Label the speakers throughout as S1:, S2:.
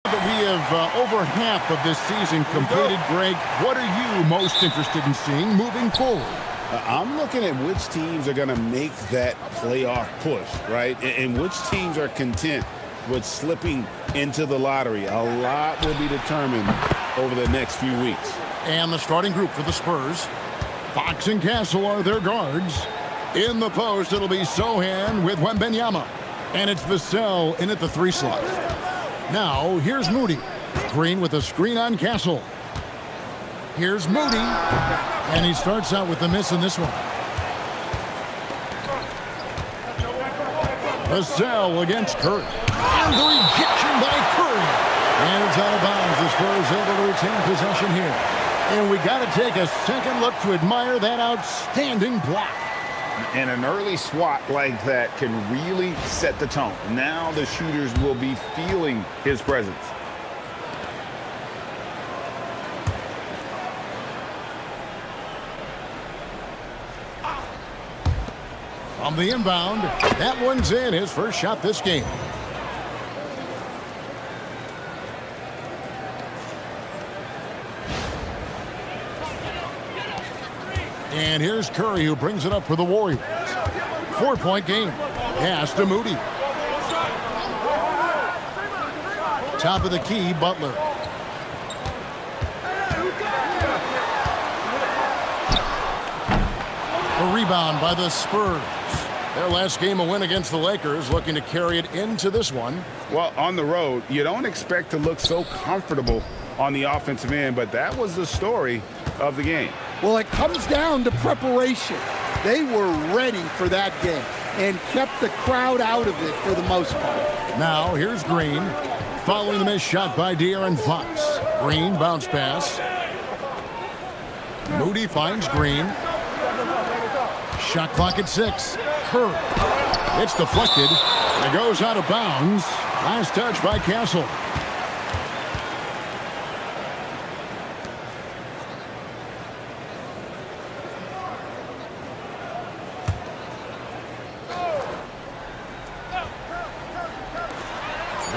S1: We have over half of this season completed. Greg, what are you most interested in seeing moving forward?
S2: I'm looking at which teams are going to make that playoff push, right? And which teams are content with slipping into the lottery. A lot will be determined over the next few weeks.
S1: And the starting group for the Spurs. Fox and Castle are their guards. In the post, it'll be Sohan with Wembanyama. And it's Vassell in at the 3 slot. Now, here's Moody. Green with a screen on Castle. Here's Moody. And he starts out with the miss in this one. Vassell against Curry. And the rejection by Curry. And it's out of bounds. The Spurs able to retain possession here. And we got to take a second look to admire that outstanding block.
S2: And an early swat like that can really set the tone. Now the shooters will be feeling his presence.
S1: From the inbound, that one's in. His first shot this game. And here's Curry, who brings it up for the Warriors. 4-point game. Pass to Moody. Top of the key, Butler. A rebound by the Spurs. Their last game, a win against the Lakers, looking to carry it into this one.
S2: Well, on the road, you don't expect to look so comfortable on the offensive end, but that was the story of the game.
S3: Well, it comes down to preparation. They were ready for that game and kept the crowd out of it for the most part.
S1: Now, here's Green. Following the missed shot by De'Aaron Fox. Green, bounce pass. Moody finds Green. Shot clock at 6. Curry. It's deflected. It goes out of bounds. Last touch by Castle.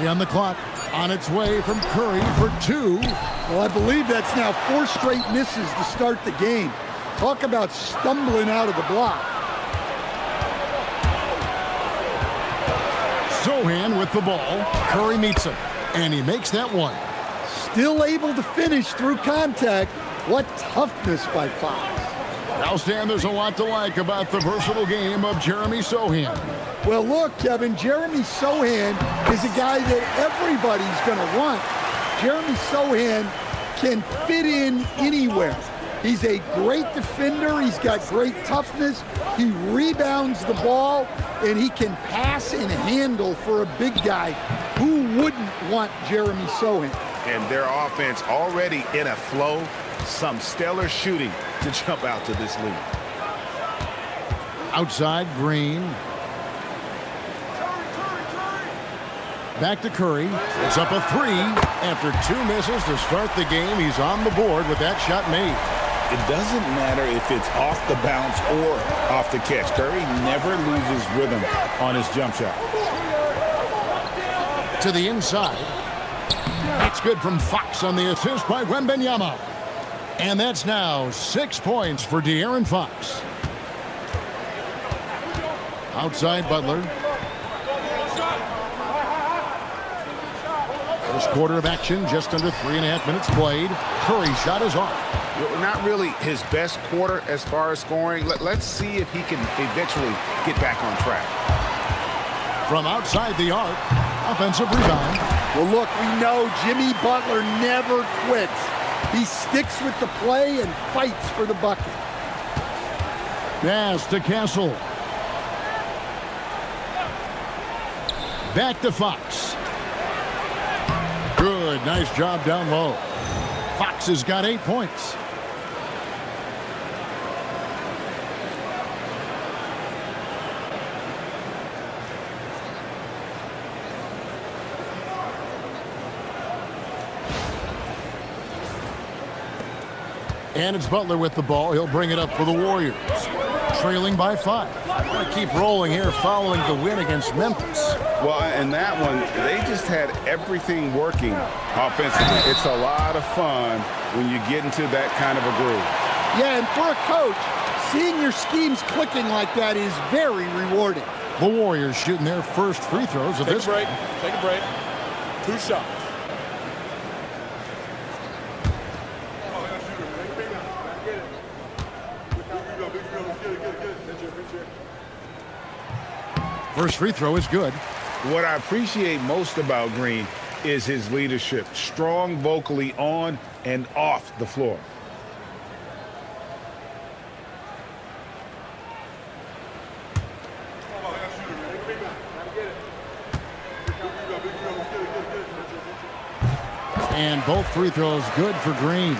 S1: On the clock, on its way from Curry for 2.
S3: Well, I believe that's now 4 straight misses to start the game. Talk about stumbling out of the block.
S1: Sohan with the ball. Curry meets him, and he makes that one.
S3: Still able to finish through contact. What toughness by Fox.
S1: Now, Stan, there's a lot to like about the versatile game of Jeremy Sohan.
S3: Well, look, Kevin, Jeremy Sohan is a guy that everybody's going to want. Jeremy Sohan can fit in anywhere. He's a great defender. He's got great toughness. He rebounds the ball, and he can pass and handle for a big guy. Who wouldn't want Jeremy Sohan?
S2: And their offense already in a flow. Some stellar shooting to jump out to this lead.
S1: Outside, Green. Back to Curry. It's up a 3. After 2 misses to start the game, he's on the board with that shot made.
S2: It doesn't matter if it's off the bounce or off the catch. Curry never loses rhythm on his jump shot.
S1: To the inside. That's good from Fox on the assist by Wembanyama. And that's now 6 points for De'Aaron Fox. Outside, Butler. First quarter of action, just under 3.5 minutes played. Curry shot is off.
S2: Not really his best quarter as far as scoring. Let's see if he can eventually get back on track.
S1: From outside the arc, offensive rebound.
S3: Well, look, we know Jimmy Butler never quits. He sticks with the play and fights for the bucket.
S1: Pass to Castle. Back to Fox. Good, nice job down low. Fox has got 8 points. And it's Butler with the ball. He'll bring it up for the Warriors. trailing by 5. Going to keep rolling here following the win against Memphis.
S2: Well, in that one, they just had everything working offensively. It's a lot of fun when you get into that kind of a groove.
S3: Yeah, and for a coach, seeing your schemes clicking like that is very rewarding.
S1: The Warriors shooting their first free throws of this.
S4: Take a break. 2 shots.
S1: First free throw is good.
S2: What I appreciate most about Green is his leadership. Strong vocally on and off the floor.
S1: And both free throws good for Green.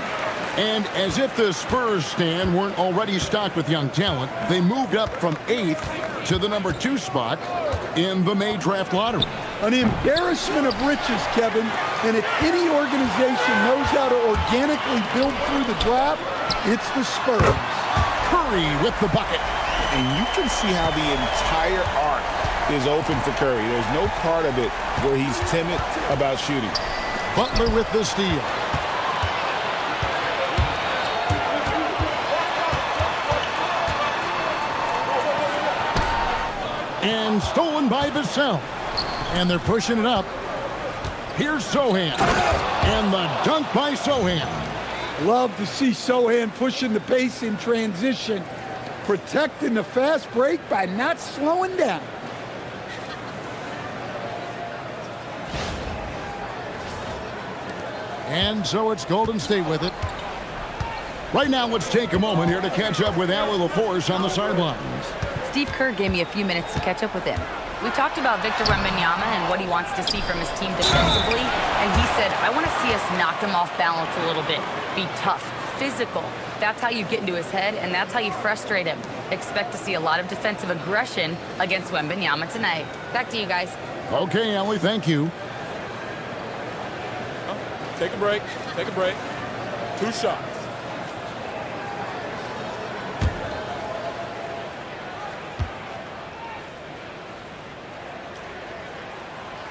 S1: And as if the Spurs stand weren't already stocked with young talent, they moved up from 8th to the number 2 spot in the May draft lottery.
S3: An embarrassment of riches, Kevin. And if any organization knows how to organically build through the draft, it's the Spurs.
S1: Curry with the bucket.
S2: And you can see how the entire arc is open for Curry. There's no part of it where he's timid about shooting.
S1: Butler with the steal. And stolen by Vassell. And they're pushing it up. Here's Sohan. And the dunk by Sohan.
S3: Love to see Sohan pushing the pace in transition, protecting the fast break by not slowing down.
S1: And so it's Golden State with it. Right now, let's take a moment here to catch up with Allie LaForce on the sidelines.
S5: Steve Kerr gave me a few minutes to catch up with him. We talked about Victor Wembanyama and what he wants to see from his team defensively, and he said, I want to see us knock him off balance a little bit, be tough, physical. That's how you get into his head, and that's how you frustrate him. Expect to see a lot of defensive aggression against Wembanyama tonight. Back to you guys.
S1: Okay, Allie, thank you.
S4: Take a break. 2 shots.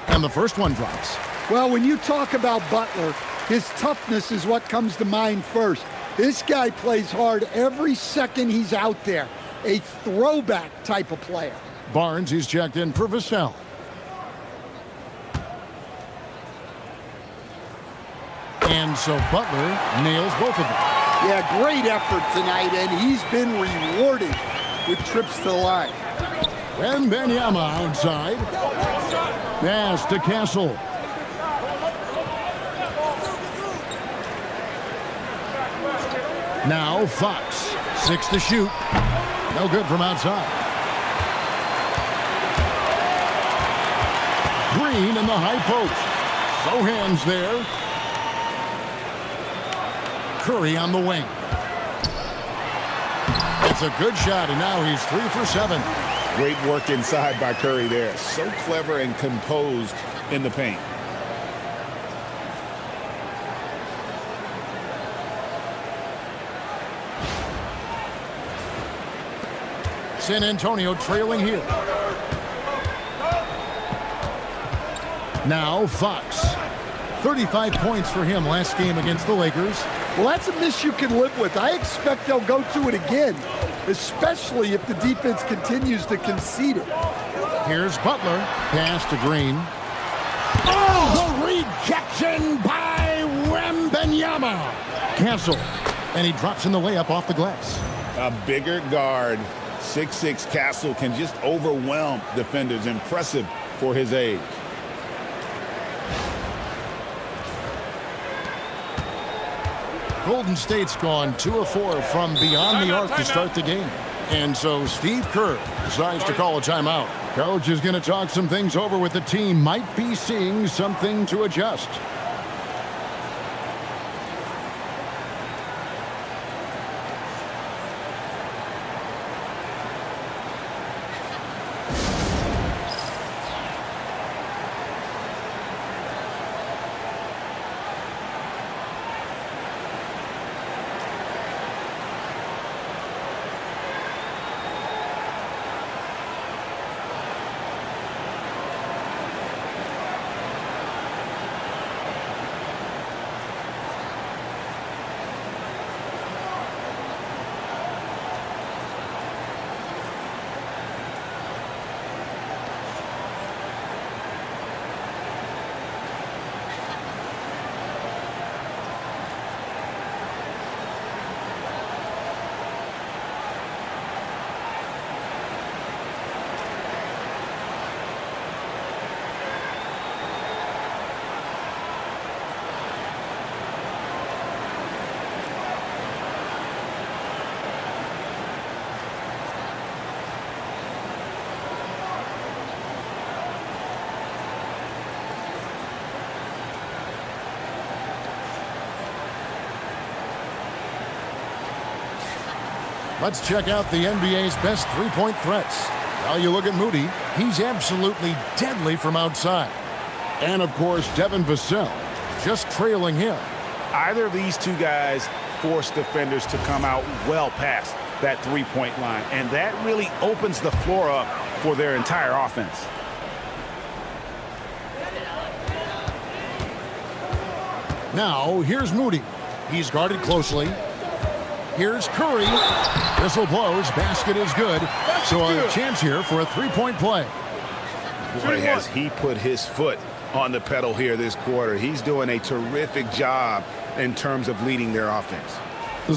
S1: And the first one drops.
S3: Well, when you talk about Butler, his toughness is what comes to mind first. This guy plays hard every second he's out there. A throwback type of player.
S1: Barnes, he's checked in for Vassell. And so Butler nails both of them.
S3: Yeah, great effort tonight, and he's been rewarded with trips to the line.
S1: Wembanyama outside. Pass to Castle. Now Fox. 6 to shoot. No good from outside. Green in the high post. Sohan's there. Curry on the wing. It's a good shot, and now he's 3 for 7.
S2: Great work inside by Curry there. So clever and composed in the paint.
S1: San Antonio trailing here. Now Fox. 35 points for him last game against the Lakers.
S3: Well, that's a miss you can live with. I expect they'll go to it again, especially if the defense continues to concede it.
S1: Here's Butler. Pass to Green. Oh, the rejection by Wembanyama. Castle. And he drops in the layup off the glass.
S2: A bigger guard, 6'6" Castle, can just overwhelm defenders. Impressive for his age.
S1: Golden State's gone 2 of 4 from beyond the arc to start the game. And so Steve Kerr decides to call a timeout. Coach is going to talk some things over with the team. Might be seeing something to adjust. Let's check out the NBA's best three-point threats. Well, you look at Moody. He's absolutely deadly from outside. And, of course, Devin Vassell just trailing him.
S2: Either of these two guys force defenders to come out well past that three-point line, and that really opens the floor up for their entire offense.
S1: Now, here's Moody. He's guarded closely. Here's Curry. Whistle blows. Basket is good. So a chance here for a three-point play.
S2: Boy, has he put his foot on the pedal here this quarter. He's doing a terrific job in terms of leading their offense.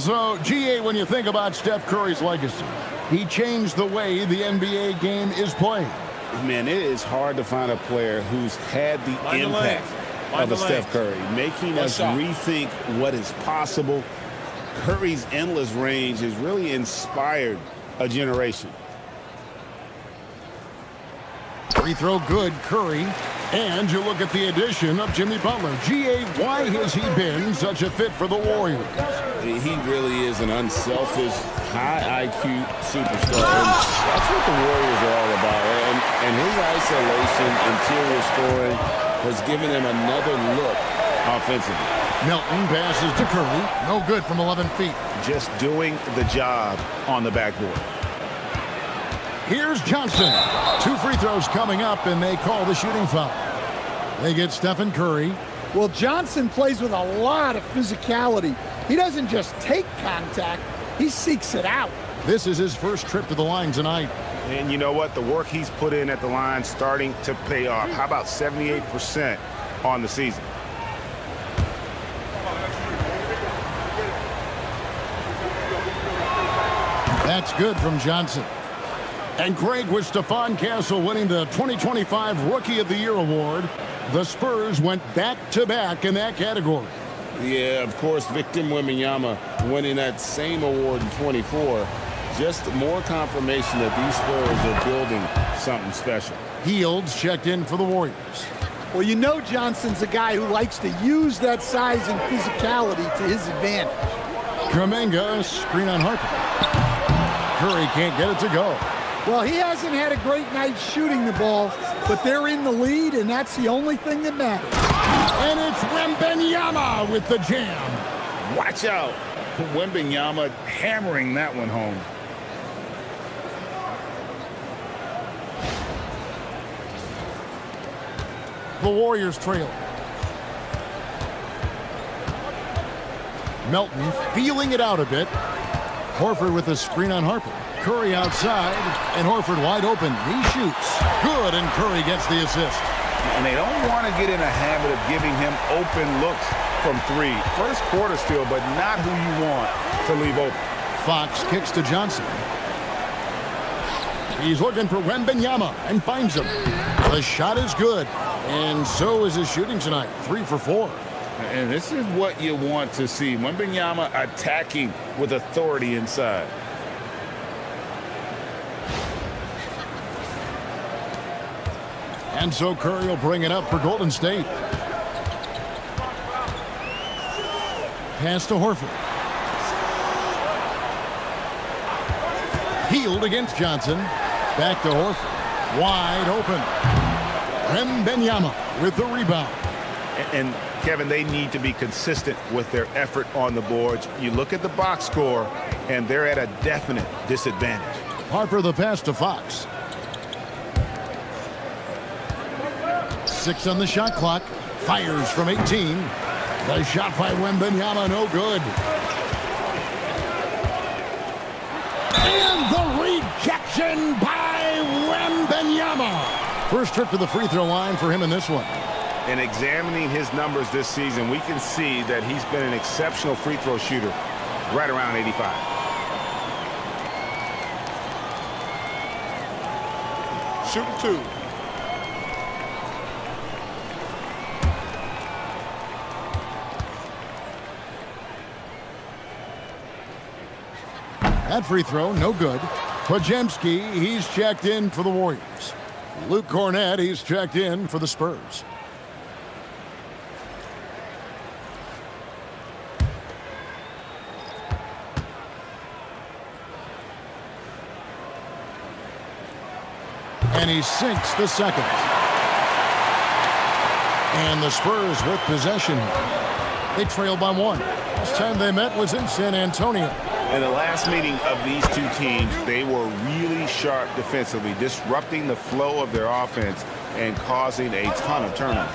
S1: So, GA, when you think about Steph Curry's legacy, he changed the way the NBA game is played.
S2: Man, it is hard to find a player who's had the impact of a Steph Curry, making us rethink what is possible. Curry's endless range has really inspired a generation.
S1: Free throw good, Curry. And you look at the addition of Jimmy Butler. GA, why has he been such a fit for the Warriors?
S2: He really is an unselfish, high IQ superstar. And that's what the Warriors are all about. And his isolation, interior scoring, has given them another look offensively.
S1: Melton passes to Curry. No good from 11 feet.
S2: Just doing the job on the backboard.
S1: Here's Johnson. 2 free throws coming up, and they call the shooting foul. They get Stephen Curry.
S3: Well, Johnson plays with a lot of physicality. He doesn't just take contact, he seeks it out.
S1: This is his first trip to the line tonight.
S2: And you know what? The work he's put in at the line starting to pay off. How about 78% on the season?
S1: That's good from Johnson. And Greg, with Stephon Castle winning the 2025 Rookie of the Year award, the Spurs went back-to-back in that category.
S2: Yeah, of course, Victor Wembanyama winning that same award in 24. Just more confirmation that these Spurs are building something special.
S1: Hields checked in for the Warriors.
S3: Well, you know Johnson's a guy who likes to use that size and physicality to his advantage.
S1: Kuminga, screen on Harper. Curry can't get it to go.
S3: Well, he hasn't had a great night shooting the ball, but they're in the lead, and that's the only thing that matters.
S1: And it's Wembanyama with the jam.
S2: Watch out. Wembanyama hammering that one home.
S1: The Warriors trail. Melton feeling it out a bit. Horford with a screen on Harper. Curry outside, and Horford wide open. He shoots. Good, and Curry gets the assist.
S2: And they don't want to get in a habit of giving him open looks from three. First quarter still, but not who you want to leave open.
S1: Fox kicks to Johnson. He's looking for Wembanyama and finds him. The shot is good, and so is his shooting tonight. 3 for 4.
S2: And this is what you want to see. Wembanyama attacking with authority inside.
S1: And so Curry will bring it up for Golden State. Pass to Horford. Healed against Johnson. Back to Horford. Wide open. Wembanyama with the rebound.
S2: And Kevin, they need to be consistent with their effort on the boards. You look at the box score, and they're at a definite disadvantage.
S1: Harper the pass to Fox. 6 on the shot clock. Fires from 18. The shot by Wembanyama, no good. And the rejection by Wembanyama. First trip to the free throw line for him in this one.
S2: And examining his numbers this season, we can see that he's been an exceptional free throw shooter, right around 85.
S4: Shooting 2.
S1: That free throw, no good. Podziemski, he's checked in for the Warriors. Luke Cornett, he's checked in for the Spurs. And he sinks the second. And the Spurs with possession. They trail by 1. Last time they met was in San Antonio.
S2: In the last meeting of these two teams, they were really sharp defensively, disrupting the flow of their offense and causing a ton of turnovers.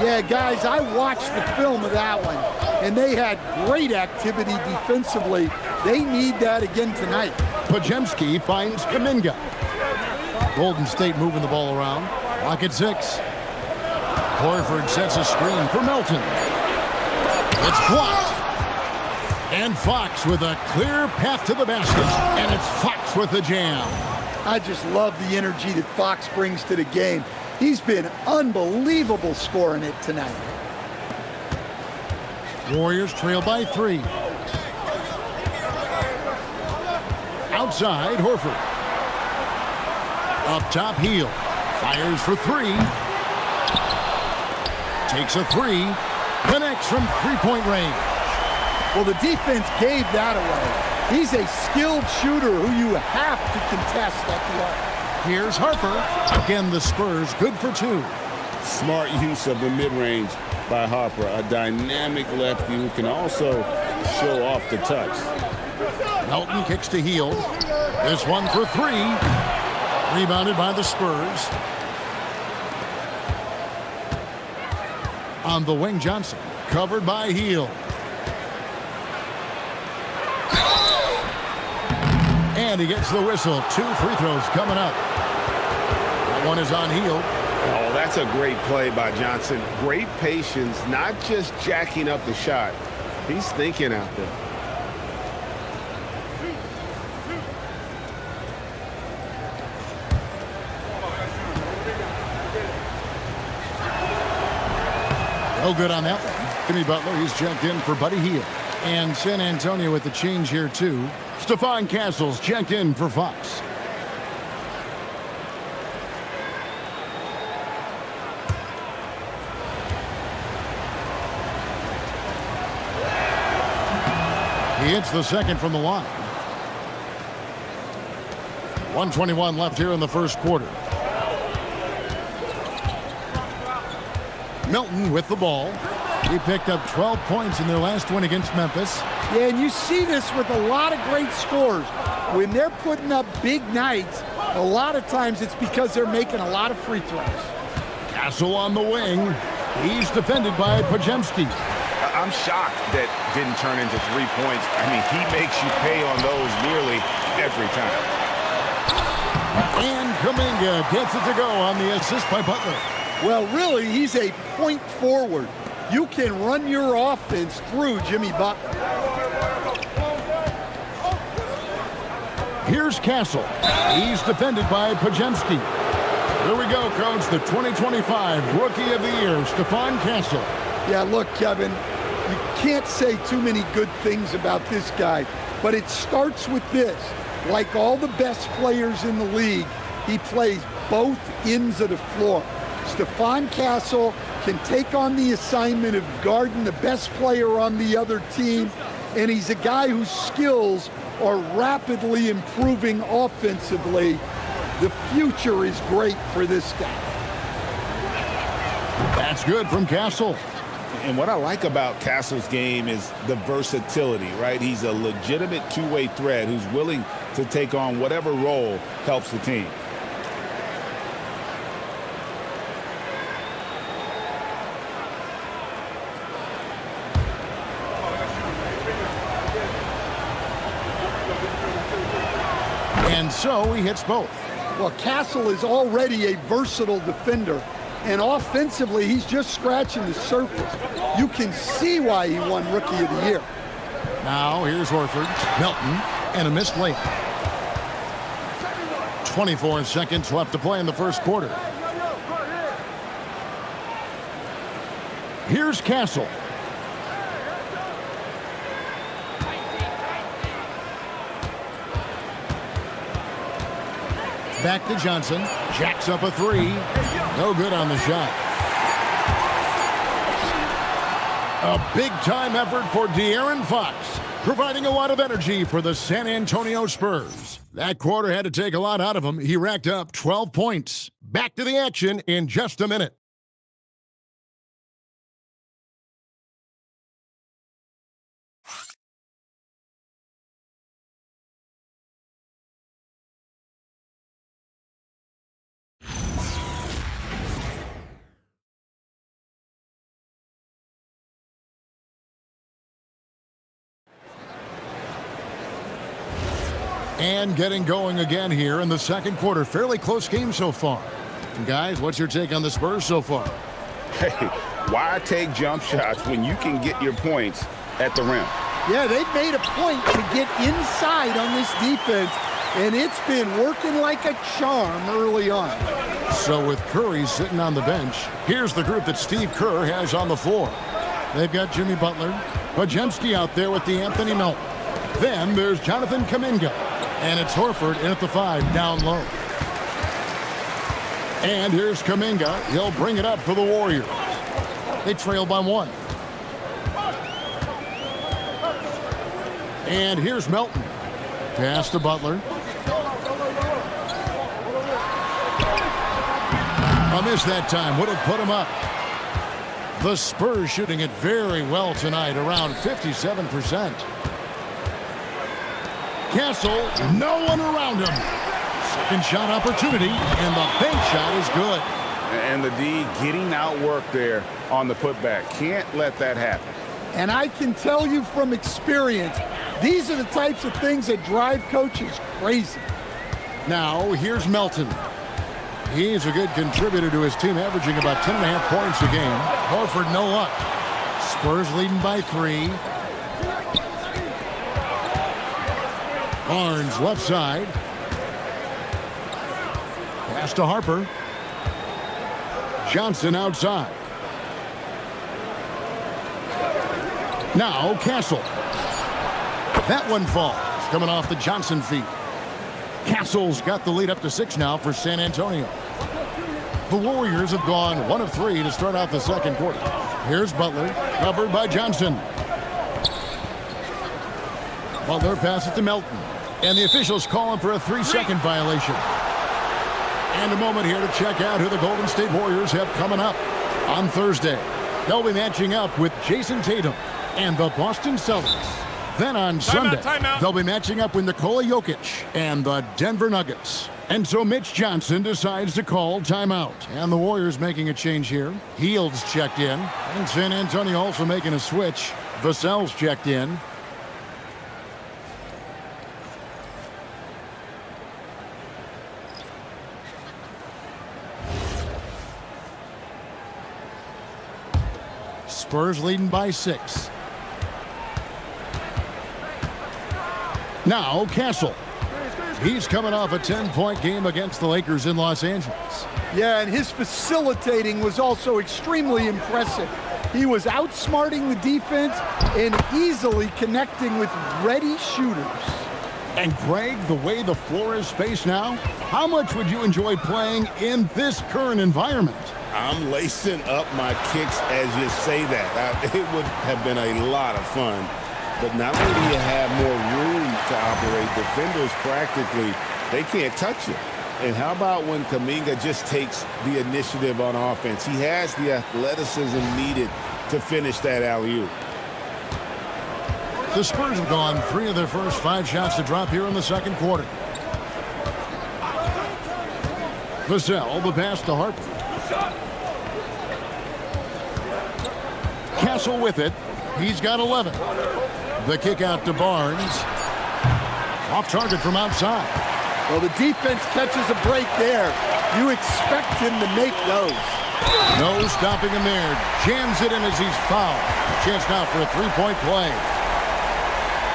S3: Yeah, guys, I watched the film of that one, and they had great activity defensively. They need that again tonight.
S1: Podziemski finds Kuminga. Golden State moving the ball around. Clock at 6. Horford sets a screen for Melton. It's blocked. And Fox with a clear path to the basket. And it's Fox with the jam.
S3: I just love the energy that Fox brings to the game. He's been unbelievable scoring it tonight.
S1: Warriors trail by 3. Outside, Horford. Up top, Hield. Fires for 3. Takes a 3. Connects from three-point range.
S3: Well, the defense gave that away. He's a skilled shooter who you have to contest at the arc.
S1: Here's Harper. Again, the Spurs good for 2.
S2: Smart use of the mid-range by Harper, a dynamic lefty who can also show off the touch.
S1: Melton kicks to Hield. This one for 3. Rebounded by the Spurs. On the wing, Johnson. Covered by Hield. And he gets the whistle. 2 free throws coming up. That one is on Hield.
S2: Oh, that's a great play by Johnson. Great patience, not just jacking up the shot. He's thinking out there.
S1: No good on that one. Jimmy Butler, he's checked in for Buddy Hield. And San Antonio with the change here, too. Stephon Castle's checked in for Fox. He hits the second from the line. 1:21 left here in the first quarter. Melton with the ball. He picked up 12 points in their last win against Memphis.
S3: Yeah, and you see this with a lot of great scores. When they're putting up big nights, a lot of times it's because they're making a lot of free throws.
S1: Castle on the wing. He's defended by Podziemski.
S2: I'm shocked that didn't turn into 3 points. I mean, he makes you pay on those nearly every time.
S1: And Kuminga gets it to go on the assist by Butler.
S3: Well, really, he's a point forward. You can run your offense through Jimmy Butler.
S1: Here's Castle. He's defended by Podziemski. Here we go, Coach. The 2025 Rookie of the Year, Stephon Castle.
S3: Yeah, look, Kevin, you can't say too many good things about this guy, but it starts with this. Like all the best players in the league, he plays both ends of the floor. Stephon Castle can take on the assignment of guarding the best player on the other team, and he's a guy whose skills are rapidly improving offensively. The future is great for this guy.
S1: That's good from Castle.
S2: And what I like about Castle's game is the versatility, right? He's a legitimate two-way threat who's willing to take on whatever role helps the team.
S1: And so he hits both.
S3: Well, Castle is already a versatile defender, and offensively, he's just scratching the surface. You can see why he won Rookie of the Year.
S1: Now here's Horford, Melton, and a missed layup. 24 seconds left to play in the first quarter. Here's Castle. Back to Johnson. Jacks up a 3. No good on the shot. A big-time effort for De'Aaron Fox. providing a lot of energy for the San Antonio Spurs. That quarter had to take a lot out of him. He racked up 12 points. Back to the action in just a minute. And getting going again here in the second quarter. Fairly close game so far. And guys, what's your take on the Spurs so far?
S2: Hey, why take jump shots when you can get your points at the rim?
S3: Yeah, they've made a point to get inside on this defense, and it's been working like a charm early on.
S1: So with Curry sitting on the bench, here's the group that Steve Kerr has on the floor. They've got Jimmy Butler, Podziemski out there with the Anthony Melton. Then there's Jonathan Kuminga. And it's Horford in at the 5, down low. And here's Kuminga. He'll bring it up for the Warriors. They trail by 1. And here's Melton. Pass to Butler. A miss that time. Would have put him up. The Spurs shooting it very well tonight, around 57%. Castle, no one around him. Second shot opportunity, and the bank shot is good.
S2: And the D getting outworked there on the putback. Can't let that happen.
S3: And I can tell you from experience, these are the types of things that drive coaches crazy.
S1: Now, here's Melton. He's a good contributor to his team, averaging about 10.5 points a game. Horford, no luck. Spurs leading by 3. Barnes left side. Pass to Harper. Johnson outside. Now Castle. That one falls. Coming off the Johnson feet. Castle's got the lead up to 6 now for San Antonio. The Warriors have gone 1 of 3 to start out the second quarter. Here's Butler, covered by Johnson. Butler passes to Melton. And the officials call him for a 3-second violation. And a moment here to check out who the Golden State Warriors have coming up. On Thursday, they'll be matching up with Jason Tatum and the Boston Celtics. Then on Sunday, they'll be matching up with Nikola Jokic and the Denver Nuggets. And so Mitch Johnson decides to call timeout. And the Warriors making a change here. Heald's checked in. And San Antonio also making a switch. Vassell's checked in. Spurs leading by 6. Now Castle. He's coming off a 10-point game against the Lakers in Los Angeles.
S3: Yeah, and his facilitating was also extremely impressive. He was outsmarting the defense and easily connecting with ready shooters.
S1: And Greg, the way the floor is spaced now, how much would you enjoy playing in this current environment?
S2: I'm lacing up my kicks as you say that. It would have been a lot of fun. But not only do you have more room to operate, defenders practically, they can't touch it. And how about when Kuminga just takes the initiative on offense? He has the athleticism needed to finish that alley-oop.
S1: The Spurs have gone 3 of their first 5 shots to drop here in the second quarter. Vassell, the pass to Harper. Castle with it. He's got 11. The kick out to Barnes. Off target from outside.
S3: Well, the defense catches a break there. You expect him to make those.
S1: No stopping him there. Jams it in as he's fouled. Chance now for a 3-point play.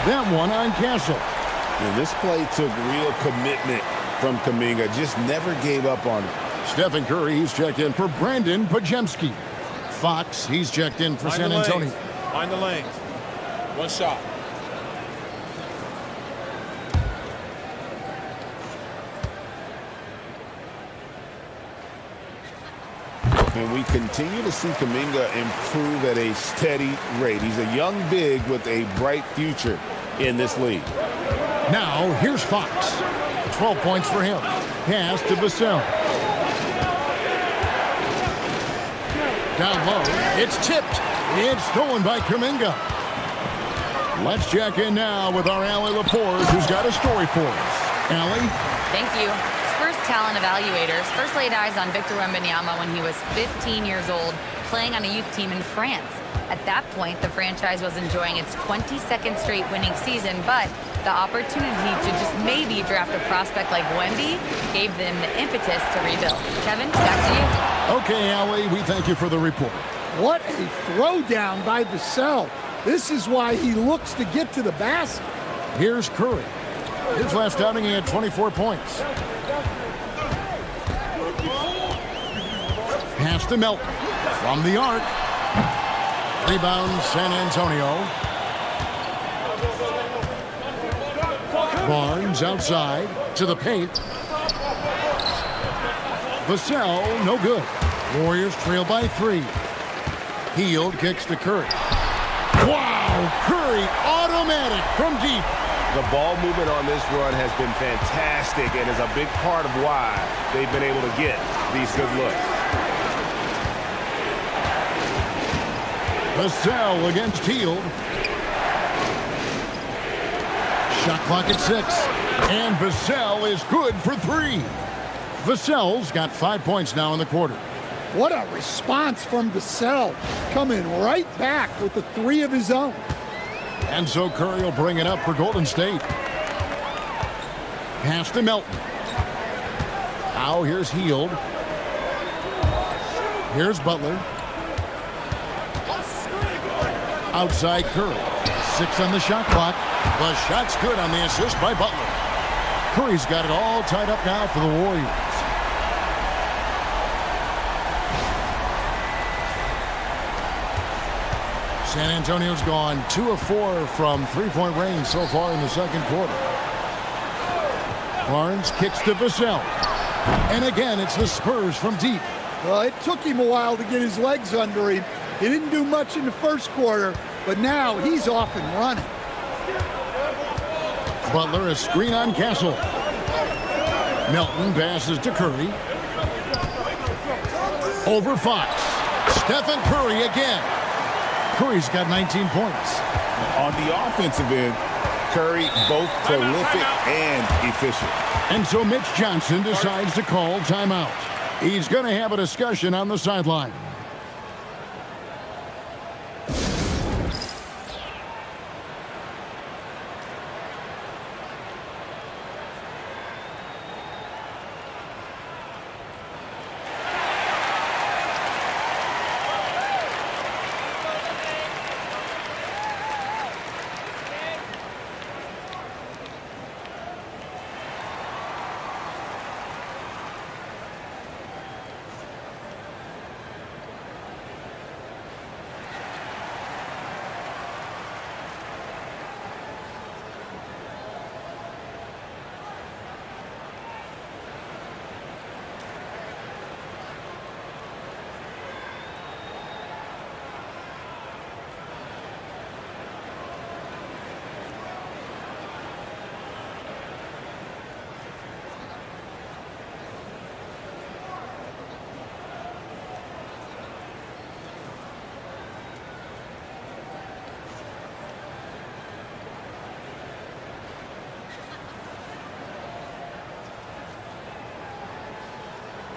S1: That one on Castle.
S2: And this play took real commitment from Kuminga. Just never gave up on it.
S1: Stephen Curry, he's checked in for Brandon Podziemski. Fox, he's checked in for San Antonio.
S4: Find the lanes. One shot.
S2: And we continue to see Kuminga improve at a steady rate. He's a young big with a bright future in this league.
S1: Now, here's Fox. 12 points for him. Pass to Vassell. Down low. It's tipped. It's stolen by Kuminga. Let's check in now with our Allie LaForge, who's got a story for us. Allie?
S5: Thank you. Spurs talent evaluators first laid eyes on Victor Wembanyama when he was 15 years old, playing on a youth team in France. At that point, the franchise was enjoying its 22nd straight winning season, but the opportunity to just maybe draft a prospect like Wemby gave them the impetus to rebuild. Kevin, back to you.
S1: Okay, Allie, we thank you for the report.
S3: What a throwdown by Vassell. This is why he looks to get to the basket.
S1: Here's Curry. His last outing, he had 24 points. Pass to Melton. From the arc. Rebound, San Antonio. Barnes outside to the paint. Vassell, no good. Warriors trail by 3. Hield kicks to Curry. Wow! Curry automatic from deep.
S2: The ball movement on this run has been fantastic and is a big part of why they've been able to get these good looks.
S1: Vassell against Hield. Shot clock at 6. And Vassell is good for 3. Vassell's got 5 points now in the quarter.
S3: What a response from Vassell, coming right back with the 3 of his own.
S1: And so Curry will bring it up for Golden State. Pass to Melton. Now here's Hield. Here's Butler. Outside Curry. 6 on the shot clock. The shot's good on the assist by Butler. Curry's got it all tied up now for the Warriors. San Antonio's gone 2 of 4 from three-point range so far in the second quarter. Barnes kicks to Vassell. And again, it's the Spurs from deep.
S3: Well, it took him a while to get his legs under him. He didn't do much in the first quarter, but now he's off and running.
S1: Butler, a screen on Castle. Melton passes to Curry. Over Fox. Stephen Curry again. Curry's got 19 points.
S2: On the offensive end, Curry both prolific and efficient.
S1: And so Mitch Johnson decides to call timeout. He's going to have a discussion on the sideline.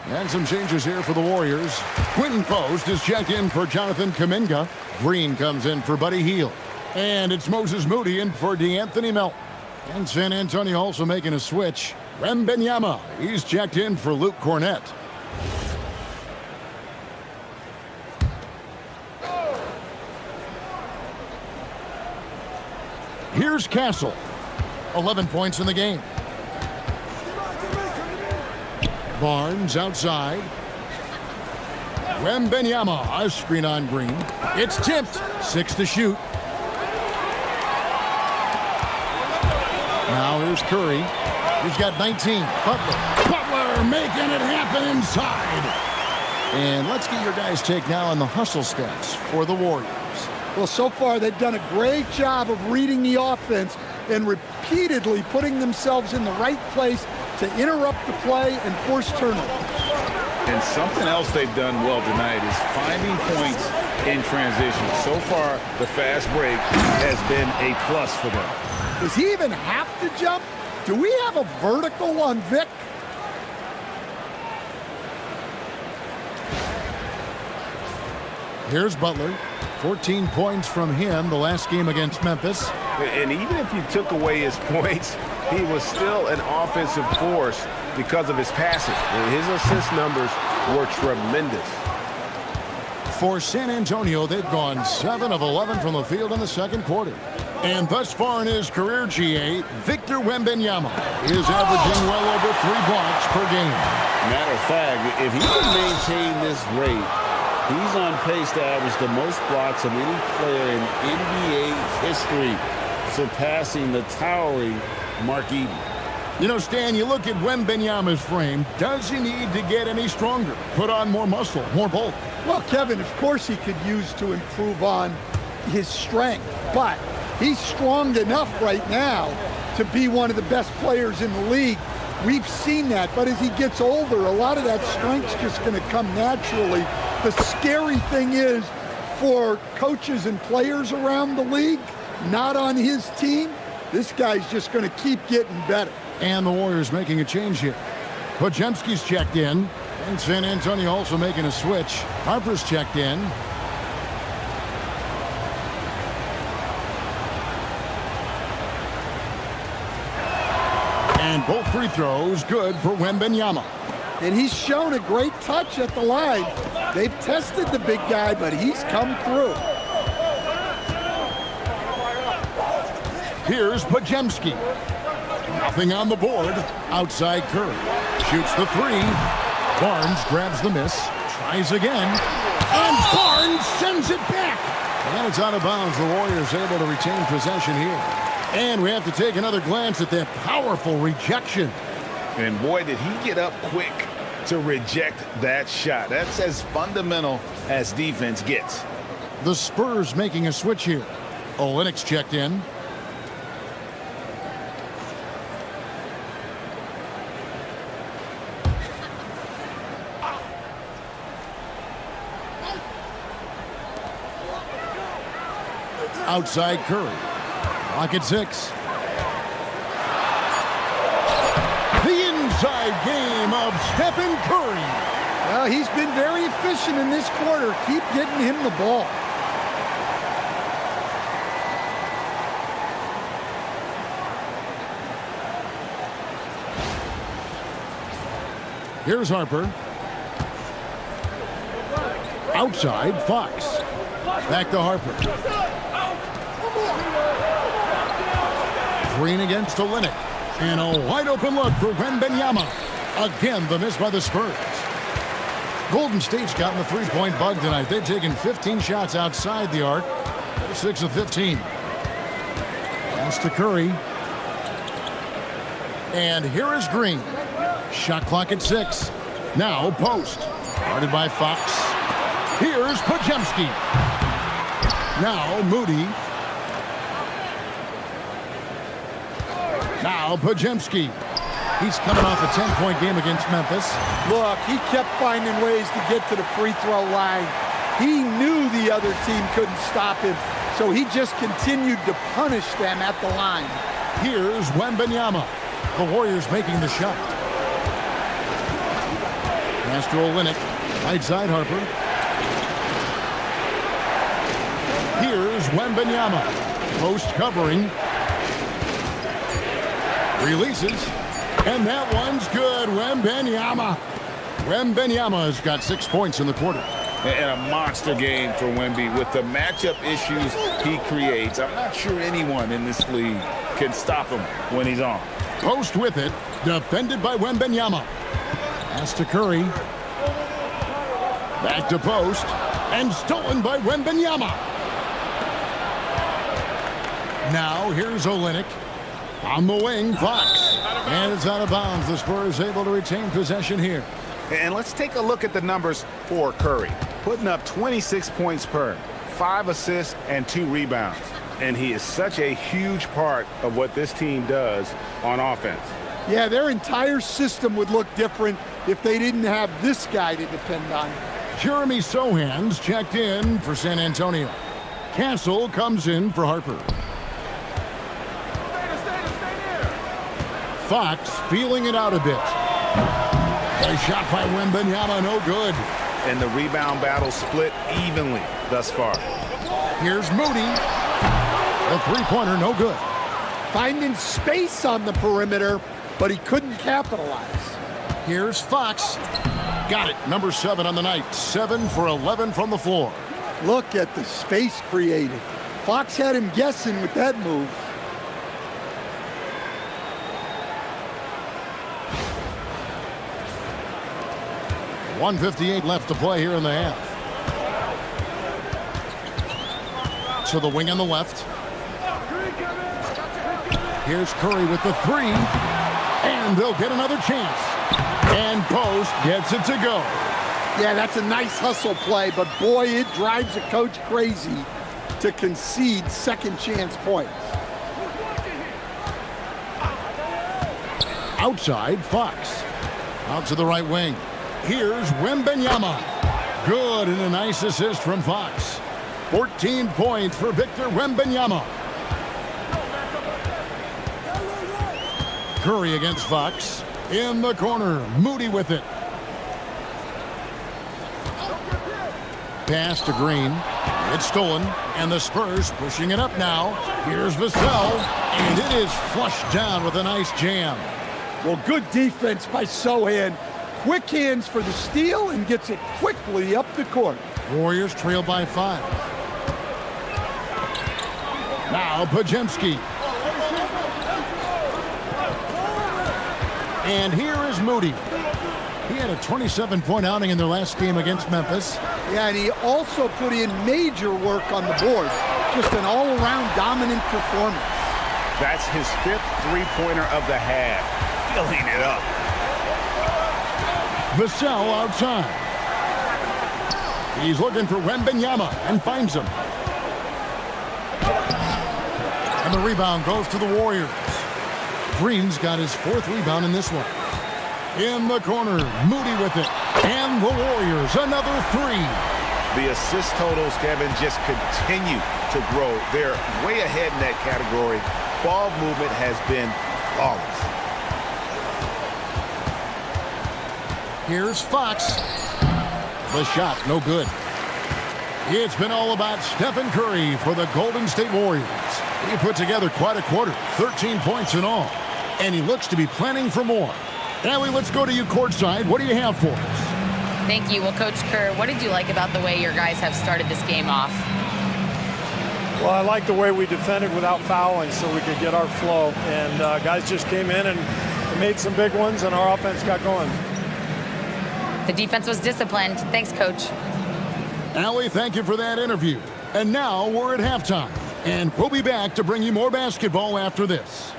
S1: And some changes here for the Warriors. Quinton Post is checked in for Jonathan Kuminga. Green comes in for Buddy Hield. And it's Moses Moody in for DeAnthony Melton. And San Antonio also making a switch. Wembanyama, he's checked in for Luke Cornett. Here's Castle. 11 points in the game. Barnes outside. Wembanyama, a screen on Green. It's tipped. 6 to shoot. Now here's Curry. He's got 19. Butler making it happen inside. And let's get your guys' take now on the hustle stats for the Warriors.
S3: Well, so far they've done a great job of reading the offense and repeatedly putting themselves in the right place to interrupt the play and force turnovers.
S2: And something else they've done well tonight is finding points in transition. So far, the fast break has been a plus for them.
S3: Does he even have to jump? Do we have a vertical on Vic?
S1: Here's Butler. 14 points from him the last game against Memphis.
S2: And even if you took away his points, he was still an offensive force because of his passing. His assist numbers were tremendous.
S1: For San Antonio, they've gone 7 of 11 from the field in the second quarter. And thus far in his career, GA, Victor Wembanyama is averaging well over 3 blocks per game.
S2: Matter of fact, if he can maintain this rate, he's on pace to average the most blocks of any player in NBA history, surpassing the towering Mark Eaton.
S1: You know, Stan, you look at Wembanyama's frame. Does he need to get any stronger? Put on more muscle, more bulk?
S3: Well, Kevin, of course he could use to improve on his strength, but he's strong enough right now to be one of the best players in the league. We've seen that, but as he gets older, a lot of that strength's just going to come naturally. The scary thing is for coaches and players around the league, not on his team, this guy's just going to keep getting better.
S1: And the Warriors making a change here. Podziemski's checked in. And San Antonio also making a switch. Harper's checked in. And both free throws good for Wembanyama.
S3: And he's shown a great touch at the line. They've tested the big guy, but he's come through.
S1: Here's Podziemski. Nothing on the board. Outside Curry. Shoots the three. Barnes grabs the miss. Tries again. And Barnes sends it back. And it's out of bounds. The Warriors able to retain possession here. And we have to take another glance at that powerful rejection.
S2: And boy, did he get up quick to reject that shot. That's as fundamental as defense gets.
S1: The Spurs making a switch here. Olynyk's checked in. Outside Curry. Clock at 6. The inside game of Stephen Curry.
S3: Well, he's been very efficient in this quarter. Keep getting him the ball.
S1: Here's Harper. Outside, Fox. Back to Harper. Green against Oleynik. And a wide open look for Wembanyama. Again, the miss by the Spurs. Golden State's gotten the three-point bug tonight. They've taken 15 shots outside the arc. They're 6 of 15. Pass to Curry. And here is Green. Shot clock at 6. Now post. Guarded by Fox. Here's Podziemski. Now Moody. Now Podziemski. He's coming off a 10-point game against Memphis.
S3: Look, he kept finding ways to get to the free throw line. He knew the other team couldn't stop him, so he just continued to punish them at the line.
S1: Here's Wembanyama. The Warriors making the shot. Pass to Oleynik. Right side Harper. Here's Wembanyama. Post covering. Releases. And that one's good. Wembanyama. Wembanyama has got 6 points in the quarter.
S2: And a monster game for Wemby. With the matchup issues he creates, I'm not sure anyone in this league can stop him when he's on.
S1: Post with it. Defended by Wembanyama. Pass to Curry. Back to post. And stolen by Wembanyama. Now here's Oleynik. On the wing, Fox. And it's out of bounds. The Spurs able to retain possession here.
S2: And let's take a look at the numbers for Curry. Putting up 26 points per, 5 assists, and 2 rebounds. And he is such a huge part of what this team does on offense.
S3: Yeah, their entire system would look different if they didn't have this guy to depend on.
S1: Jeremy Sohan's checked in for San Antonio. Castle comes in for Harper. Fox feeling it out a bit. A shot by Wembanyama, no good.
S2: And the rebound battle split evenly thus far.
S1: Here's Moody. A three-pointer, no good.
S3: Finding space on the perimeter, but he couldn't capitalize.
S1: Here's Fox. Got it. Number 7 on the night. 7 for 11 from the floor.
S3: Look at the space created. Fox had him guessing with that move.
S1: .158 left to play here in the half. To the wing on the left. Here's Curry with the 3. And they'll get another chance. And Post gets it to go.
S3: Yeah, that's a nice hustle play, but boy, it drives a coach crazy to concede second chance points.
S1: Outside, Fox. Out to the right wing. Here's Wembanyama. Good, and a nice assist from Fox. 14 points for Victor Wembanyama. Curry against Fox. In the corner, Moody with it. Pass to Green. It's stolen, and the Spurs pushing it up now. Here's Vassell, and it is flushed down with a nice jam.
S3: Well, good defense by Sohan. Quick hands for the steal and gets it quickly up the court.
S1: Warriors trail by 5. Now Podziemski. And here is Moody. He had a 27-point outing in their last game against Memphis.
S3: Yeah, and he also put in major work on the board. Just an all-around dominant performance.
S2: That's his 5th three-pointer of the half. Filling it up.
S1: Vassell outside. He's looking for Wembanyama and finds him. And the rebound goes to the Warriors. Green's got his 4th rebound in this one. In the corner, Moody with it. And the Warriors, another 3.
S2: The assist totals, Kevin, just continue to grow. They're way ahead in that category. Ball movement has been flawless.
S1: Here's Fox. The shot, no good. It's been all about Stephen Curry for the Golden State Warriors. He put together quite a quarter, 13 points in all. And he looks to be planning for more. Allie, let's go to you courtside. What do you have for us?
S5: Thank you. Well, Coach Kerr, what did you like about the way your guys have started this game off?
S6: Well, I like the way we defended without fouling so we could get our flow. And guys just came in and made some big ones, and our offense got going.
S5: The defense was disciplined. Thanks, Coach.
S1: Allie, thank you for that interview. And now we're at halftime. And we'll be back to bring you more basketball after this.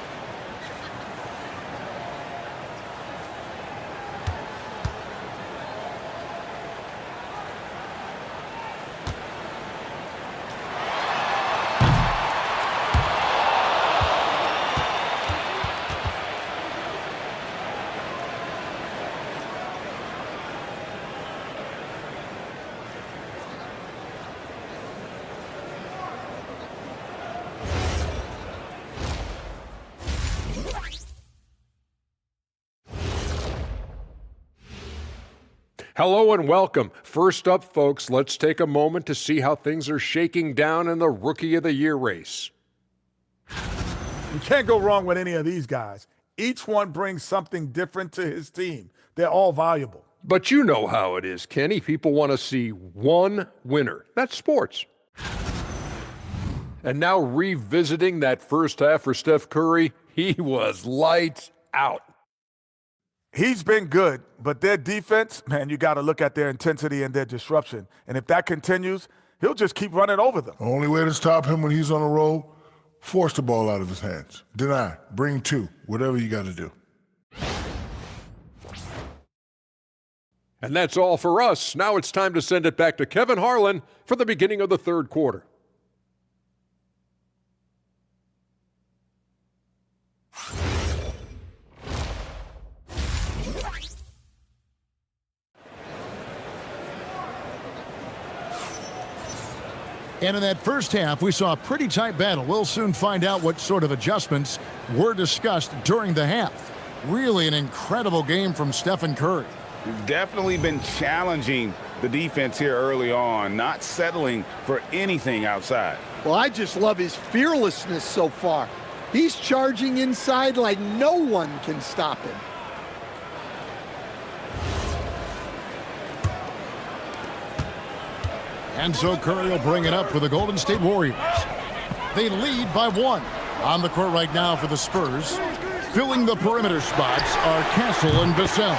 S7: Hello and welcome. First up, folks, let's take a moment to see how things are shaking down in the Rookie of the Year race.
S8: You can't go wrong with any of these guys. Each one brings something different to his team. They're all valuable.
S7: But you know how it is, Kenny. People want to see one winner. That's sports. And now revisiting that first half for Steph Curry, he was lights out.
S8: He's been good, but their defense, man, you got to look at their intensity and their disruption. And if that continues, he'll just keep running over them.
S9: The only way to stop him when he's on a roll, force the ball out of his hands. Deny, bring 2, whatever you got to do.
S7: And that's all for us. Now it's time to send it back to Kevin Harlan for the beginning of the third quarter.
S1: And in that first half, we saw a pretty tight battle. We'll soon find out what sort of adjustments were discussed during the half. Really an incredible game from Stephen Curry.
S2: Definitely been challenging the defense here early on, not settling for anything outside.
S3: Well, I just love his fearlessness so far. He's charging inside like no one can stop him.
S1: And so Curry will bring it up for the Golden State Warriors. They lead by 1. On the court right now for the Spurs. Filling the perimeter spots are Castle and Vassell.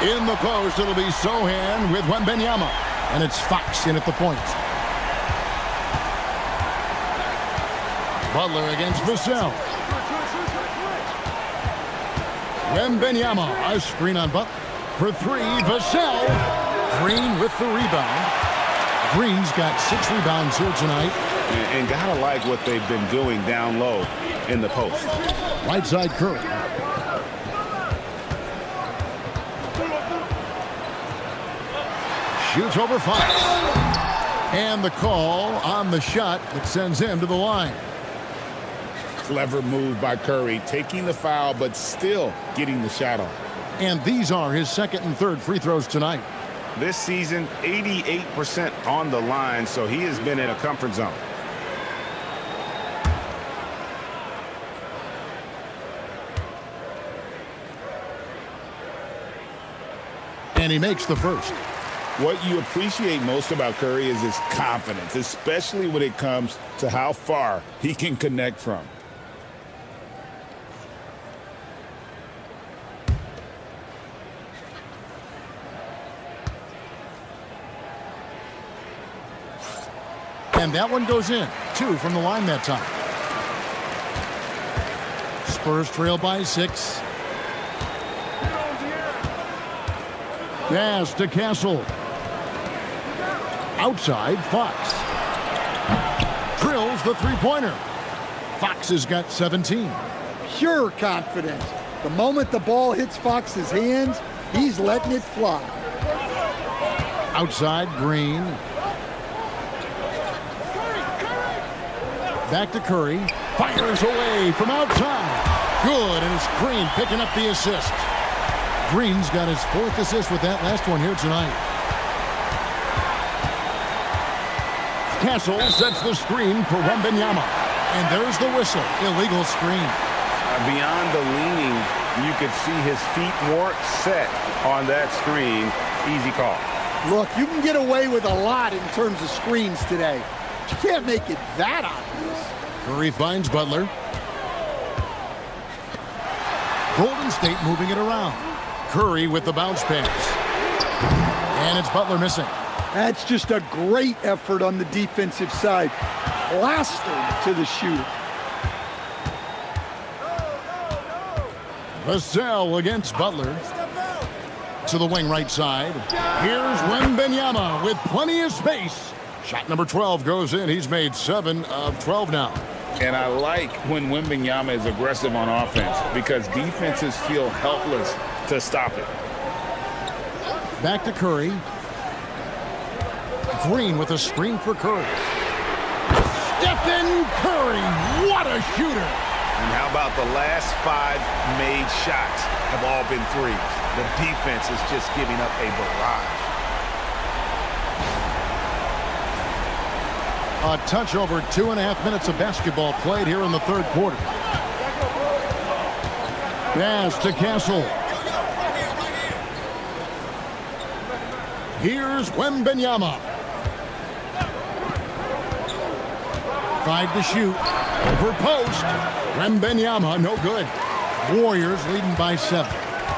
S1: In the post, it'll be Sohan with Wembanyama. And it's Fox in at the point. Butler against Vassell. Wembanyama, a screen on Butler. For 3, Vassell. Green with the rebound. Green's got 6 rebounds here tonight.
S2: And gotta like what they've been doing down low in the post.
S1: Right side Curry. Shoots over Fox. And the call on the shot that sends him to the line.
S2: Clever move by Curry, taking the foul, but still getting the shot off.
S1: And these are his second and third free throws tonight.
S2: This season, 88% on the line, so he has been in a comfort zone.
S1: And he makes the first.
S2: What you appreciate most about Curry is his confidence, especially when it comes to how far he can connect from.
S1: And that one goes in. 2 from the line that time. Spurs trail by 6. Pass to Castle. Outside, Fox. Drills the three-pointer. Fox has got 17.
S3: Pure confidence. The moment the ball hits Fox's hands, he's letting it fly.
S1: Outside, Green. Back to Curry. Fires away from outside. Good, and it's Green picking up the assist. Green's got his 4th assist with that last one here tonight. Castle sets the screen for Wembanyama. And there's the whistle. Illegal screen.
S2: Beyond the leaning, you could see his feet weren't set on that screen. Easy call.
S3: Look, you can get away with a lot in terms of screens today. You can't make it that obvious.
S1: Curry finds Butler. Golden State moving it around. Curry with the bounce pass. And it's Butler missing.
S3: That's just a great effort on the defensive side. Plastered to the shooter.
S1: Vassell against Butler. To the wing right side. Here's Wembanyama with plenty of space. Shot number 12 goes in. He's made 7 of 12 now.
S2: And I like when Wembanyama is aggressive on offense because defenses feel helpless to stop it.
S1: Back to Curry. Green with a screen for Curry. Stephen Curry, what a shooter.
S2: And how about the last 5 made shots have all been threes. The defense is just giving up a barrage.
S1: A touch over 2.5 minutes of basketball played here in the third quarter. Pass to Castle. Here's Wembanyama. 5 to shoot. Over post. Wembanyama, no good. Warriors leading by 7.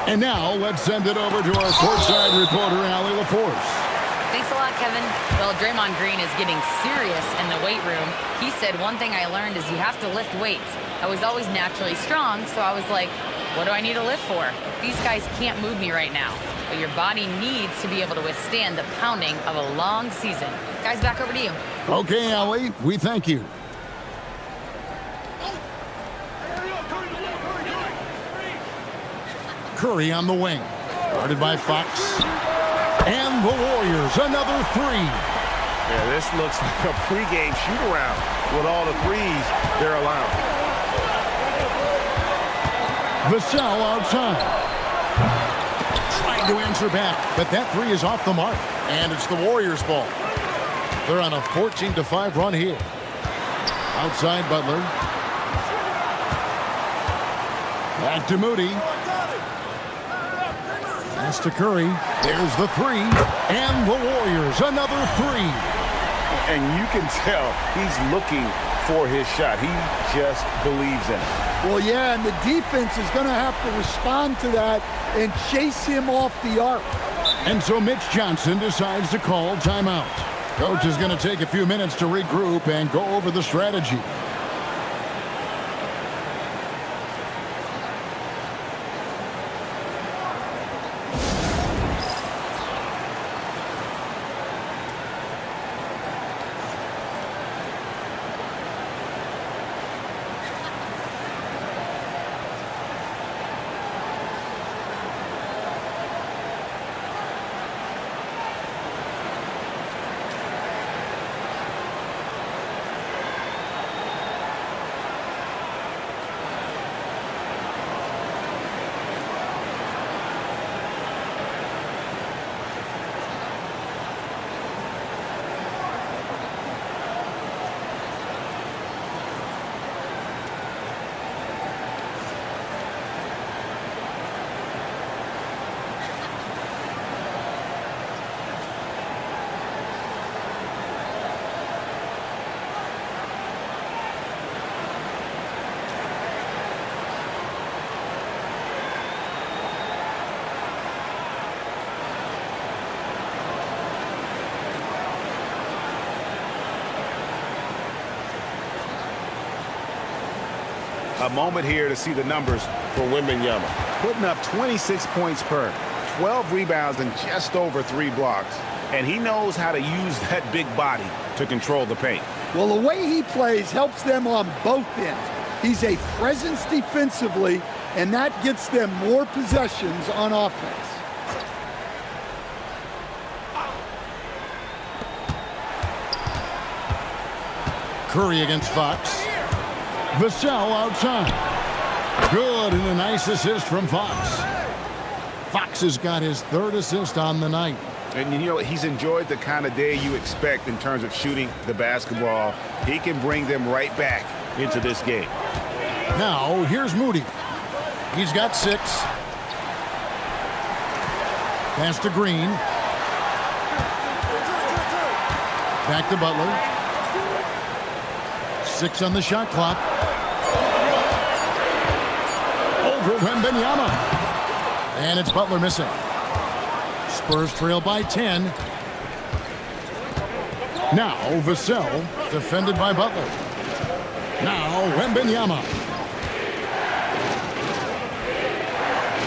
S1: And now let's send it over to our courtside reporter, Allie LaForce.
S5: Thanks a lot, Kevin. Well, Draymond Green is getting serious in the weight room. He said, one thing I learned is you have to lift weights. I was always naturally strong, so I was like, what do I need to lift for? These guys can't move me right now. But your body needs to be able to withstand the pounding of a long season. Guys, back over to you.
S1: Okay, Allie, we thank you. Curry on the wing. Guarded by Fox. And the Warriors, another 3.
S2: Yeah, this looks like a pregame shoot-around with all the threes they're allowing.
S1: Vassell outside. Trying to answer back, but that three is off the mark. And it's the Warriors' ball. They're on a 14-5 run here. Outside Butler. Back to Moody. Pass to Curry. There's the three. And the Warriors, another three.
S2: And you can tell he's looking for his shot. He just believes in it.
S3: Well, yeah, and the defense is going to have to respond to that and chase him off the arc.
S1: And so Mitch Johnson decides to call timeout. Coach is going to take a few minutes to regroup and go over the strategy.
S2: A moment here to see the numbers for Wembanyama. Putting up 26 points per, 12 rebounds, and just over 3 blocks. And he knows how to use that big body to control the paint.
S3: Well, the way he plays helps them on both ends. He's a presence defensively, and that gets them more possessions on offense.
S1: Curry against Fox. Vassell outside. Good, and a nice assist from Fox. Fox has got his 3rd assist on the night.
S2: And, you know, he's enjoyed the kind of day you expect in terms of shooting the basketball. He can bring them right back into this game.
S1: Now, here's Moody. He's got 6. Pass to Green. Back to Butler. 6 on the shot clock. Over Wembanyama. And it's Butler missing. Spurs trail by 10. Now Vassell, defended by Butler. Now Wembanyama.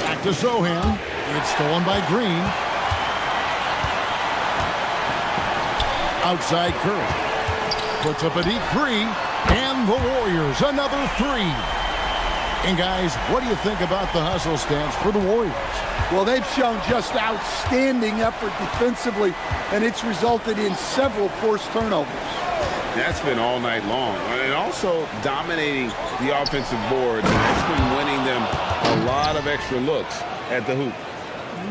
S1: Back to Sohan. It's stolen by Green. Outside Curry. Puts up a deep 3. And the Warriors, another 3. And guys, what do you think about the hustle stance for the Warriors?
S3: Well, they've shown just outstanding effort defensively, and it's resulted in several forced turnovers.
S2: That's been all night long. And also dominating the offensive boards. And that's been winning them a lot of extra looks at the hoop.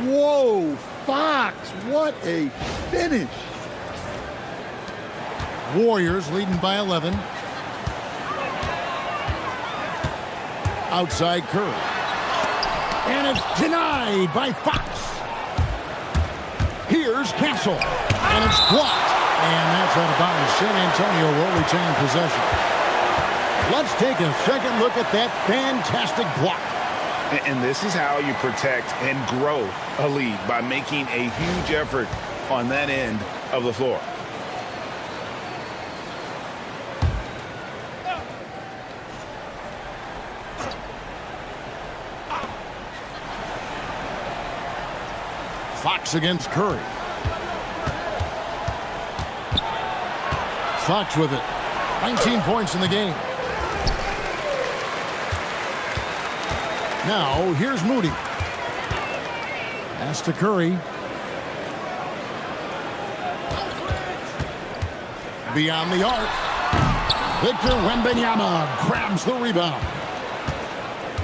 S3: Whoa, Fox, what a finish.
S1: Warriors leading by 11. Outside Curry. And it's denied by Fox. Here's Castle. And it's blocked. And that's out of bounds. San Antonio will retain possession. Let's take a second look at that fantastic block.
S2: And this is how you protect and grow a lead, by making a huge effort on that end of the floor.
S1: Fox against Curry. Fox with it. 19 points in the game. Now, here's Moody. Pass to Curry. Beyond the arc. Victor Wembanyama grabs the rebound.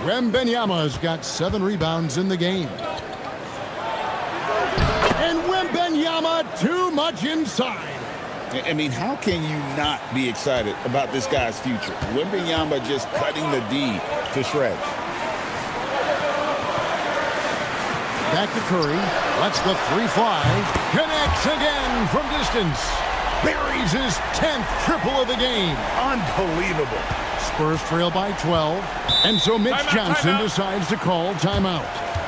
S1: Wembanyama's got 7 rebounds in the game. And Wembanyama too much inside.
S2: I mean, how can you not be excited about this guy's future? Wembanyama just cutting the D to shreds.
S1: Back to Curry. Lets the 3 fly. Connects again from distance. Buries his 10th triple of the game.
S2: Unbelievable.
S1: Spurs trail by 12. And so Mitch Johnson decides to call timeout.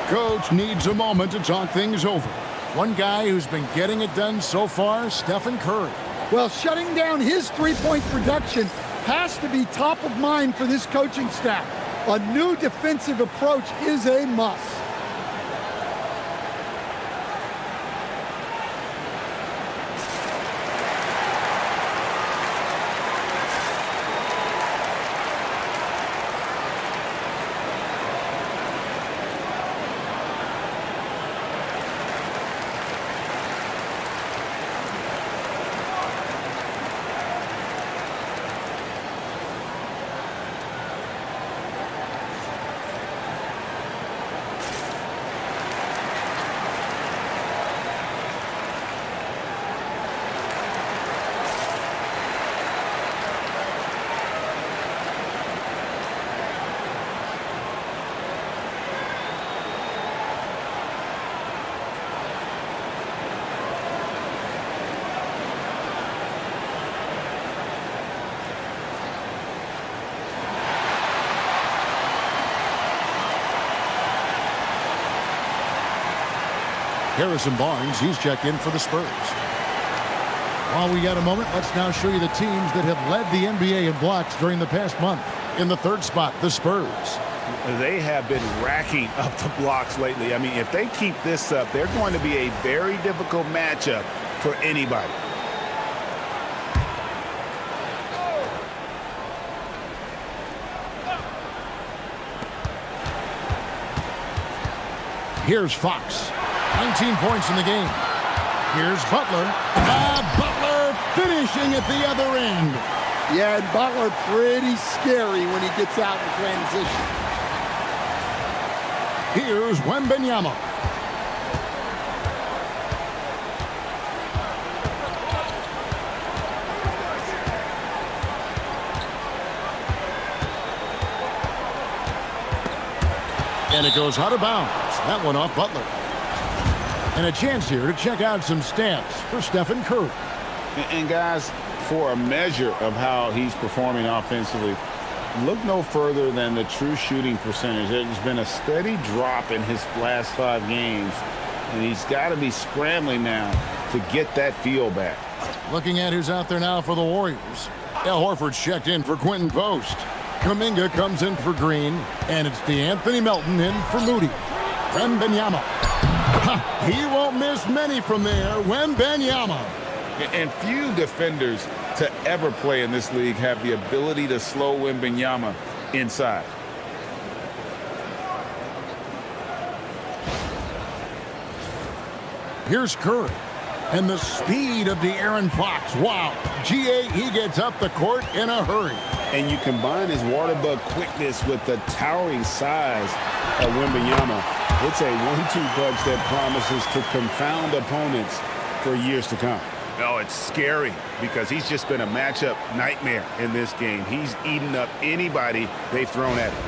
S1: Coach needs a moment to talk things over. One guy who's been getting it done so far, Stephen Curry.
S3: Well, shutting down his three-point production has to be top of mind for this coaching staff. A new defensive approach is a must.
S1: Harrison Barnes, he's checked in for the Spurs. While we got a moment, let's now show you the teams that have led the NBA in blocks during the past month. In the 3rd spot, the Spurs.
S2: They have been racking up the blocks lately. I mean, if they keep this up, they're going to be a very difficult matchup for anybody.
S1: Here's Fox. 19 points in the game. Here's Butler. Butler finishing at the other end.
S3: Yeah, and Butler pretty scary when he gets out in transition.
S1: Here's Wembanyama. And it goes out of bounds. That one off Butler. And a chance here to check out some stats for Stephen Curry.
S2: And guys, for a measure of how he's performing offensively, look no further than the true shooting percentage. There's been a steady drop in his last 5 games, and he's got to be scrambling now to get that feel back.
S1: Looking at who's out there now for the Warriors. Al Horford's checked in for Quentin Post. Kuminga comes in for Green, and it's DeAnthony Melton in for Moody. Wembanyama. He won't miss many from there. Wembanyama.
S2: And few defenders to ever play in this league have the ability to slow Wembanyama inside.
S1: Here's Curry. And the speed of De'Aaron Fox. Wow. G.A., he gets up the court in a hurry.
S2: And you combine his water bug quickness with the towering size of Wembanyama. It's a 1-2 punch that promises to confound opponents for years to come. Oh, it's scary because he's just been a matchup nightmare in this game. He's eaten up anybody they've thrown at him.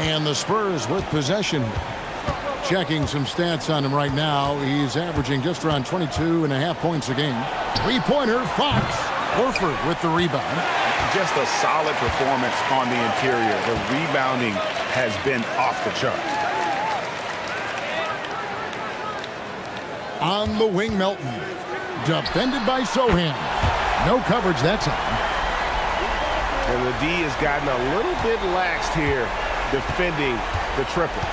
S1: And the Spurs with possession. Checking some stats on him right now. He's averaging just around 22.5 points a game. 3-pointer, Fox. Horford with the rebound.
S2: Just a solid performance on the interior. The rebounding has been off the charts.
S1: On the wing, Melton. Defended by Sohan. No coverage that time.
S2: And the D has gotten a little bit laxed here defending the triple.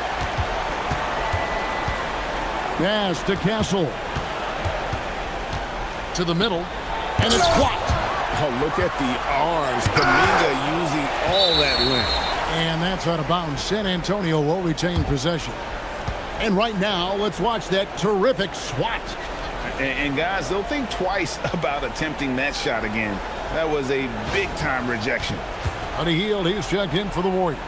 S1: Pass to Castle. To the middle. And it's blocked.
S2: Oh, look at the arms. Kuminga using all that length.
S1: And that's out of bounds. San Antonio will retain possession. And right now, let's watch that terrific swat.
S2: And guys, they'll think twice about attempting that shot again. That was a big-time rejection.
S1: Buddy Hield, he's checked in for the Warriors.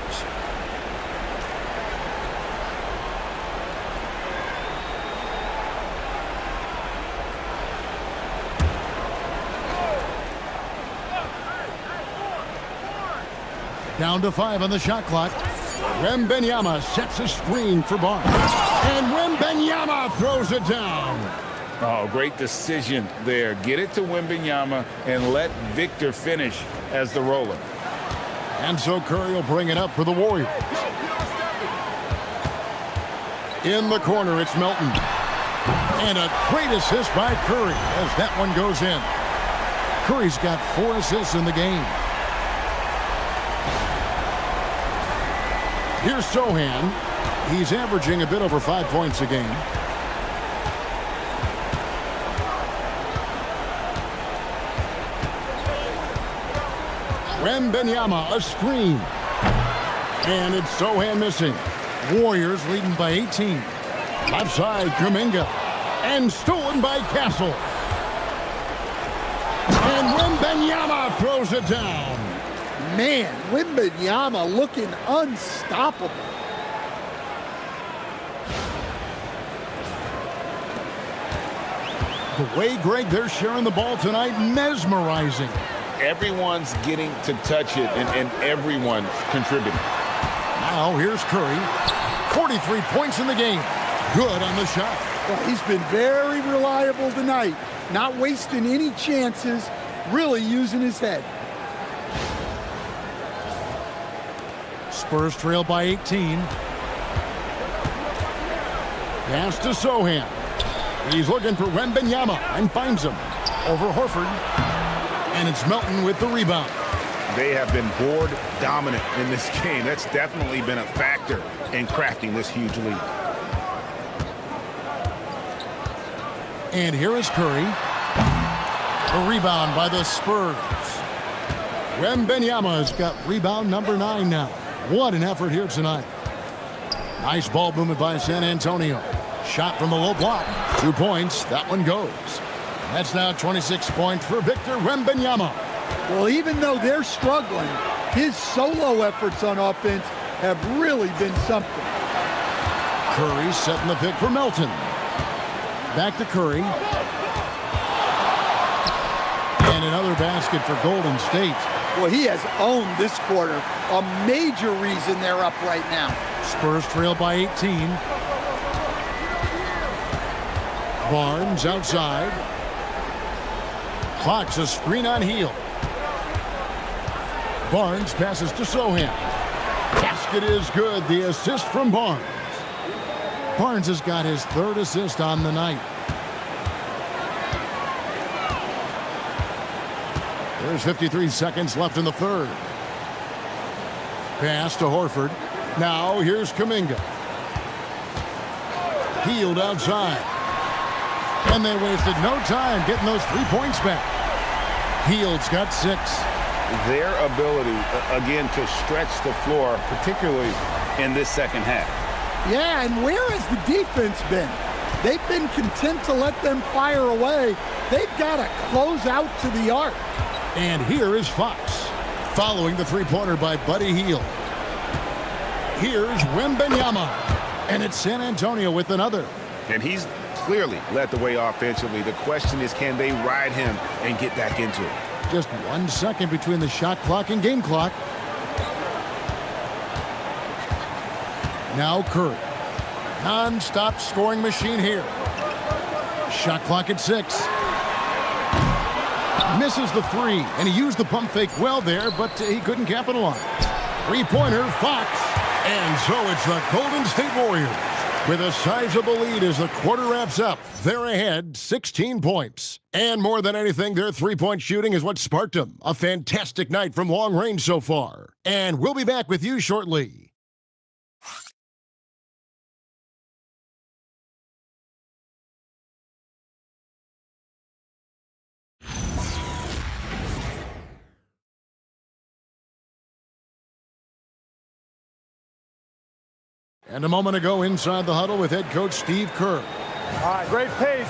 S1: Down to 5 on the shot clock. Wembanyama sets a screen for Barnes. And Wembanyama throws it down.
S2: Oh, great decision there. Get it to Wembanyama and let Victor finish as the roller.
S1: And so Curry will bring it up for the Warriors. In the corner, it's Melton. And a great assist by Curry as that one goes in. Curry's got 4 assists in the game. Here's Sohan. He's averaging a bit over 5 points a game. Wembanyama, a screen. And it's Sohan missing. Warriors leading by 18. Left side, Kuminga. And stolen by Castle. And Wembanyama throws it down.
S3: Man, Wembanyama looking unstoppable.
S1: The way, Greg, they're sharing the ball tonight, mesmerizing.
S2: Everyone's getting to touch it, and everyone's contributing.
S1: Now here's Curry. 43 points in the game. Good on the shot.
S3: Well, he's been very reliable tonight. Not wasting any chances, really using his head.
S1: Spurs trail by 18. Pass to Sohan. He's looking for Wembanyama and finds him. Over Horford. And it's Melton with the rebound.
S2: They have been board dominant in this game. That's definitely been a factor in crafting this huge lead.
S1: And here is Curry. A rebound by the Spurs. Wembanyama's got rebound number 9 now. What an effort here tonight. Nice ball movement by San Antonio. Shot from the low block. 2 points. That one goes. That's now 26 points for Victor Wembanyama.
S3: Well, even though they're struggling, his solo efforts on offense have really been something.
S1: Curry setting the pick for Melton. Back to Curry. And another basket for Golden State.
S3: Well, he has owned this quarter. A major reason they're up right now.
S1: Spurs trail by 18. Barnes outside. Clocks a screen on Hield. Barnes passes to Sohan. Basket is good. The assist from Barnes. Barnes has got his 3rd assist on the night. There's 53 seconds left in the 3rd. Pass to Horford. Now here's Kuminga. Hield outside. And they wasted no time getting those 3 points back. Hield's got 6.
S2: Their ability, again, to stretch the floor, particularly in this second half.
S3: Yeah, and where has the defense been? They've been content to let them fire away. They've got to close out to the arc.
S1: And here is Fox, following the three-pointer by Buddy Hield. Here's Wembanyama, and it's San Antonio with another.
S2: And he's clearly led the way offensively. The question is, can they ride him and get back into it?
S1: Just 1 second between the shot clock and game clock. Now Curry. Non-stop scoring machine here. Shot clock at 6. Misses the 3, and he used the pump fake well there, but he couldn't capitalize. Three-pointer, Fox. And so it's the Golden State Warriors with a sizable lead as the quarter wraps up. They're ahead 16 points. And more than anything, their three-point shooting is what sparked them. A fantastic night from long range so far. And we'll be back with you shortly. And a moment ago inside the huddle with head coach Steve Kerr.
S6: All right, great pace.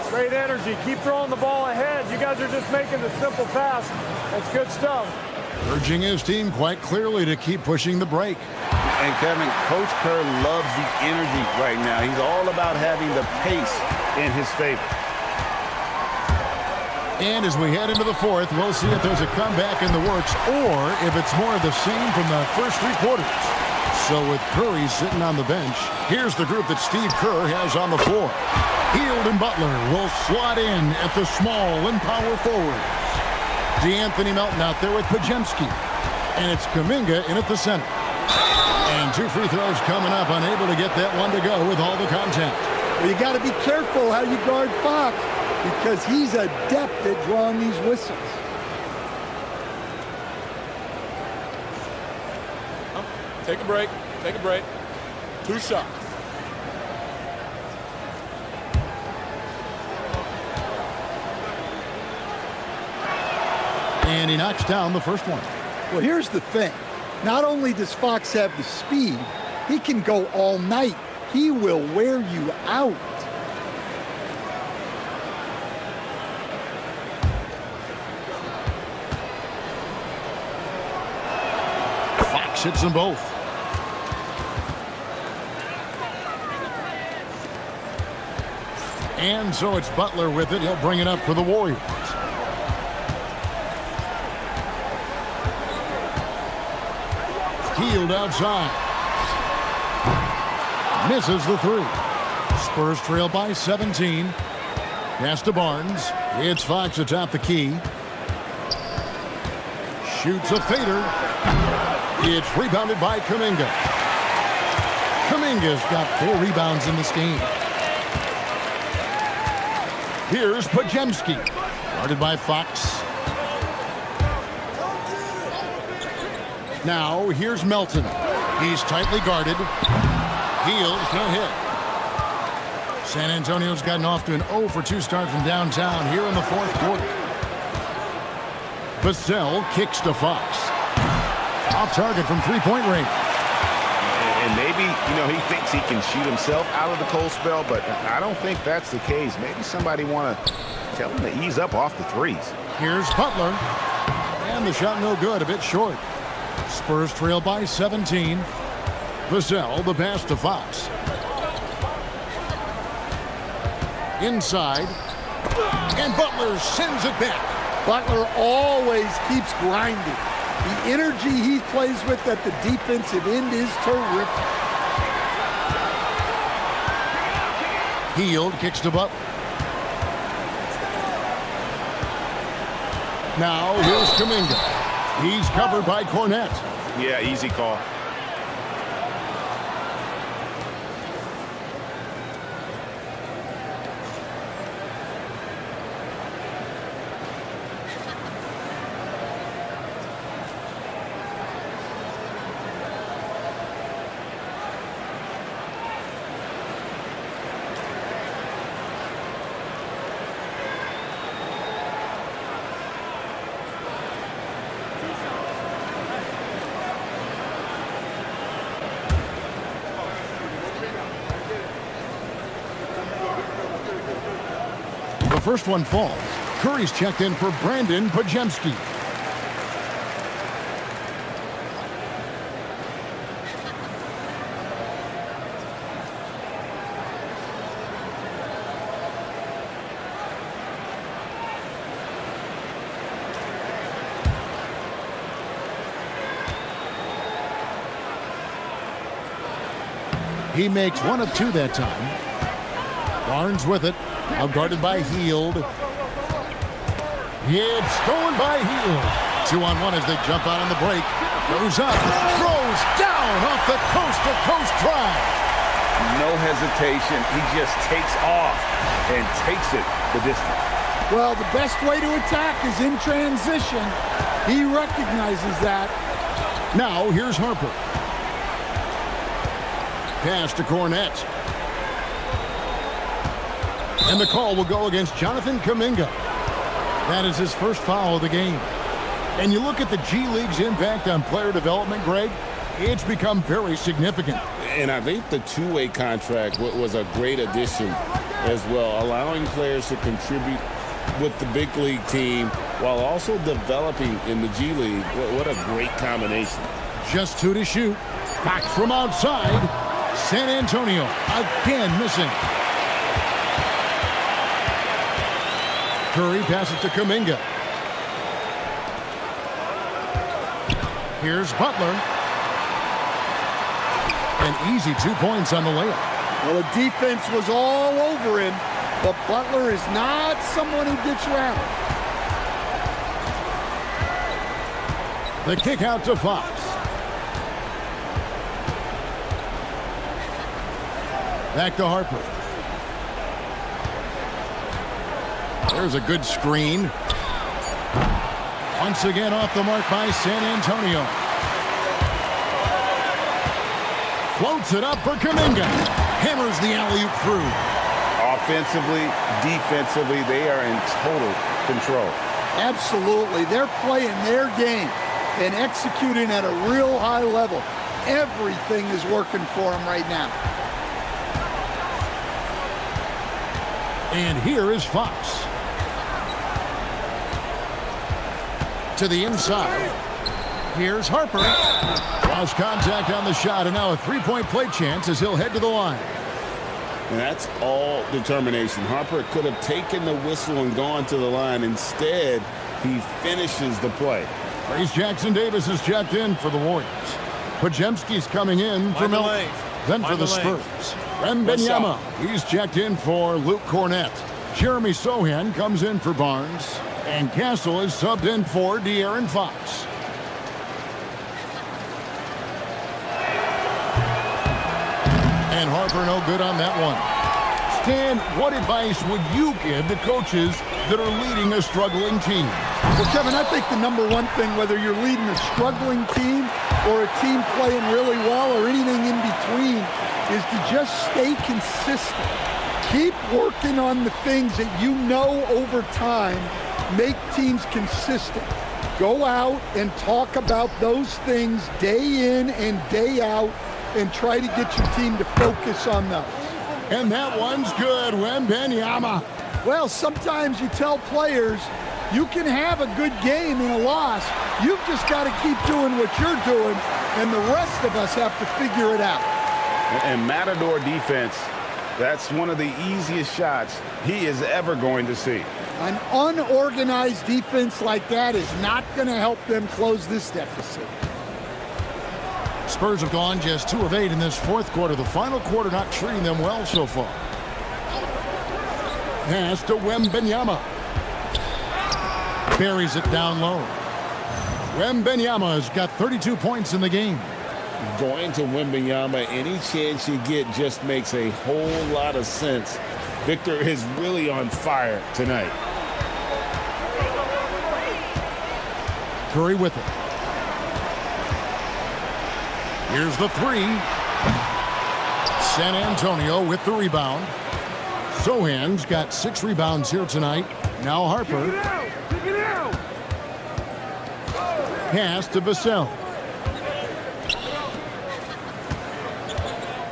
S6: Great energy. Keep throwing the ball ahead. You guys are just making the simple pass. That's good stuff.
S1: Urging his team quite clearly to keep pushing the break.
S2: And Kevin, Coach Kerr loves the energy right now. He's all about having the pace in his favor.
S1: And as we head into the fourth, we'll see if there's a comeback in the works or if it's more of the same from the first 3 quarters. So with Curry sitting on the bench, here's the group that Steve Kerr has on the floor. Hield and Butler will slot in at the small and power forwards. DeAnthony Melton out there with Podziemski. And it's Kuminga in at the center. And 2 free throws coming up, unable to get that one to go with all the contact.
S3: Well, you got to be careful how you guard Fox because he's adept at drawing these whistles.
S4: Take a break. Take a break. 2 shots.
S1: And he knocks down the first one.
S3: Well, here's the thing. Not only does Fox have the speed, he can go all night. He will wear you out.
S1: Fox hits them both. And so it's Butler with it. He'll bring it up for the Warriors. Hield outside. Misses the 3. Spurs trail by 17. Pass to Barnes. It's Fox atop the key. Shoots a fader. It's rebounded by Kuminga. Kuminga's got 4 rebounds in this game. Here's Podziemski. Guarded by Fox. Now, here's Melton. He's tightly guarded. Hield, no hit. San Antonio's gotten off to an 0 for 2 start from downtown here in the 4th quarter. Vassell kicks to Fox. Off target from 3-point range.
S2: And maybe, he thinks he can shoot himself out of the cold spell, but I don't think that's the case. Maybe somebody want to tell him to ease up off the threes.
S1: Here's Butler. And the shot no good, a bit short. Spurs trail by 17. Vassell, the pass to Fox. Inside. And Butler sends it back.
S3: Butler always keeps grinding. The energy he plays with at the defensive end is terrific.
S1: Hield kicks to Butler. Now here's Kuminga. He's covered by Cornette.
S2: Yeah, easy call.
S1: The first one falls. Curry's checked in for Brandon Podziemski. He makes 1 of 2 that time. Barnes with it. Now guarded by Hield. It's stolen by Hield. 2-on-1 as they jump out on the break. Goes up, throws down off the coast-to-coast drive.
S2: No hesitation. He just takes off and takes it the distance.
S3: Well, the best way to attack is in transition. He recognizes that.
S1: Now here's Harper. Pass to Cornette. And the call will go against Jonathan Kuminga. That is his first foul of the game. And you look at the G League's impact on player development, Greg, it's become very significant.
S2: And I think the 2-way contract was a great addition as well, allowing players to contribute with the big league team while also developing in the G League. What a great combination.
S1: Just 2 to shoot. Back from outside. San Antonio again missing. Curry passes to Kuminga. Here's Butler. An easy 2 points on the layup.
S3: Well, the defense was all over him, but Butler is not someone who gets around.
S1: The kick out to Fox. Back to Harper. There's a good screen. Once again off the mark by San Antonio. Floats it up for Kuminga. Hammers the alley-oop through.
S2: Offensively, defensively, they are in total control.
S3: Absolutely. They're playing their game and executing at a real high level. Everything is working for them right now.
S1: And here is Fox. To the inside. Here's Harper. Lost contact on the shot, and now a three-point play chance as he'll head to the line.
S2: And that's all determination. Harper could have taken the whistle and gone to the line. Instead, he finishes the play.
S1: Trace Jackson-Davis is checked in for the Warriors. Podziemski's coming in for Milton. Then for the Spurs. Wembanyama, he's checked in for Luke Cornett. Jeremy Sohan comes in for Barnes. And Castle is subbed in for De'Aaron Fox. And Harper no good on that one. Stan, what advice would you give to coaches that are leading a struggling team?
S3: Well, Kevin, I think the number one thing, whether you're leading a struggling team or a team playing really well or anything in between, is to just stay consistent. Keep working on the things that you know over time make teams consistent. Go out and talk about those things day in and day out and try to get your team to focus on those.
S1: And that one's good, Wembanyama.
S3: Well, sometimes you tell players you can have a good game in a loss. You've just got to keep doing what you're doing, and the rest of us have to figure it out.
S2: And Matador defense, that's one of the easiest shots he is ever going to see.
S3: An unorganized defense like that is not going to help them close this deficit.
S1: Spurs have gone just 2 of 8 in this fourth quarter. The final quarter not treating them well so far. Pass to Wembanyama. Buries it down low. Wembanyama has got 32 points in the game.
S2: Going to Wembanyama, any chance you get just makes a whole lot of sense. Victor is really on fire tonight.
S1: Curry with it. Here's the three. San Antonio with the rebound. Sohan's got 6 rebounds here tonight. Now Harper. Pass to Vassell.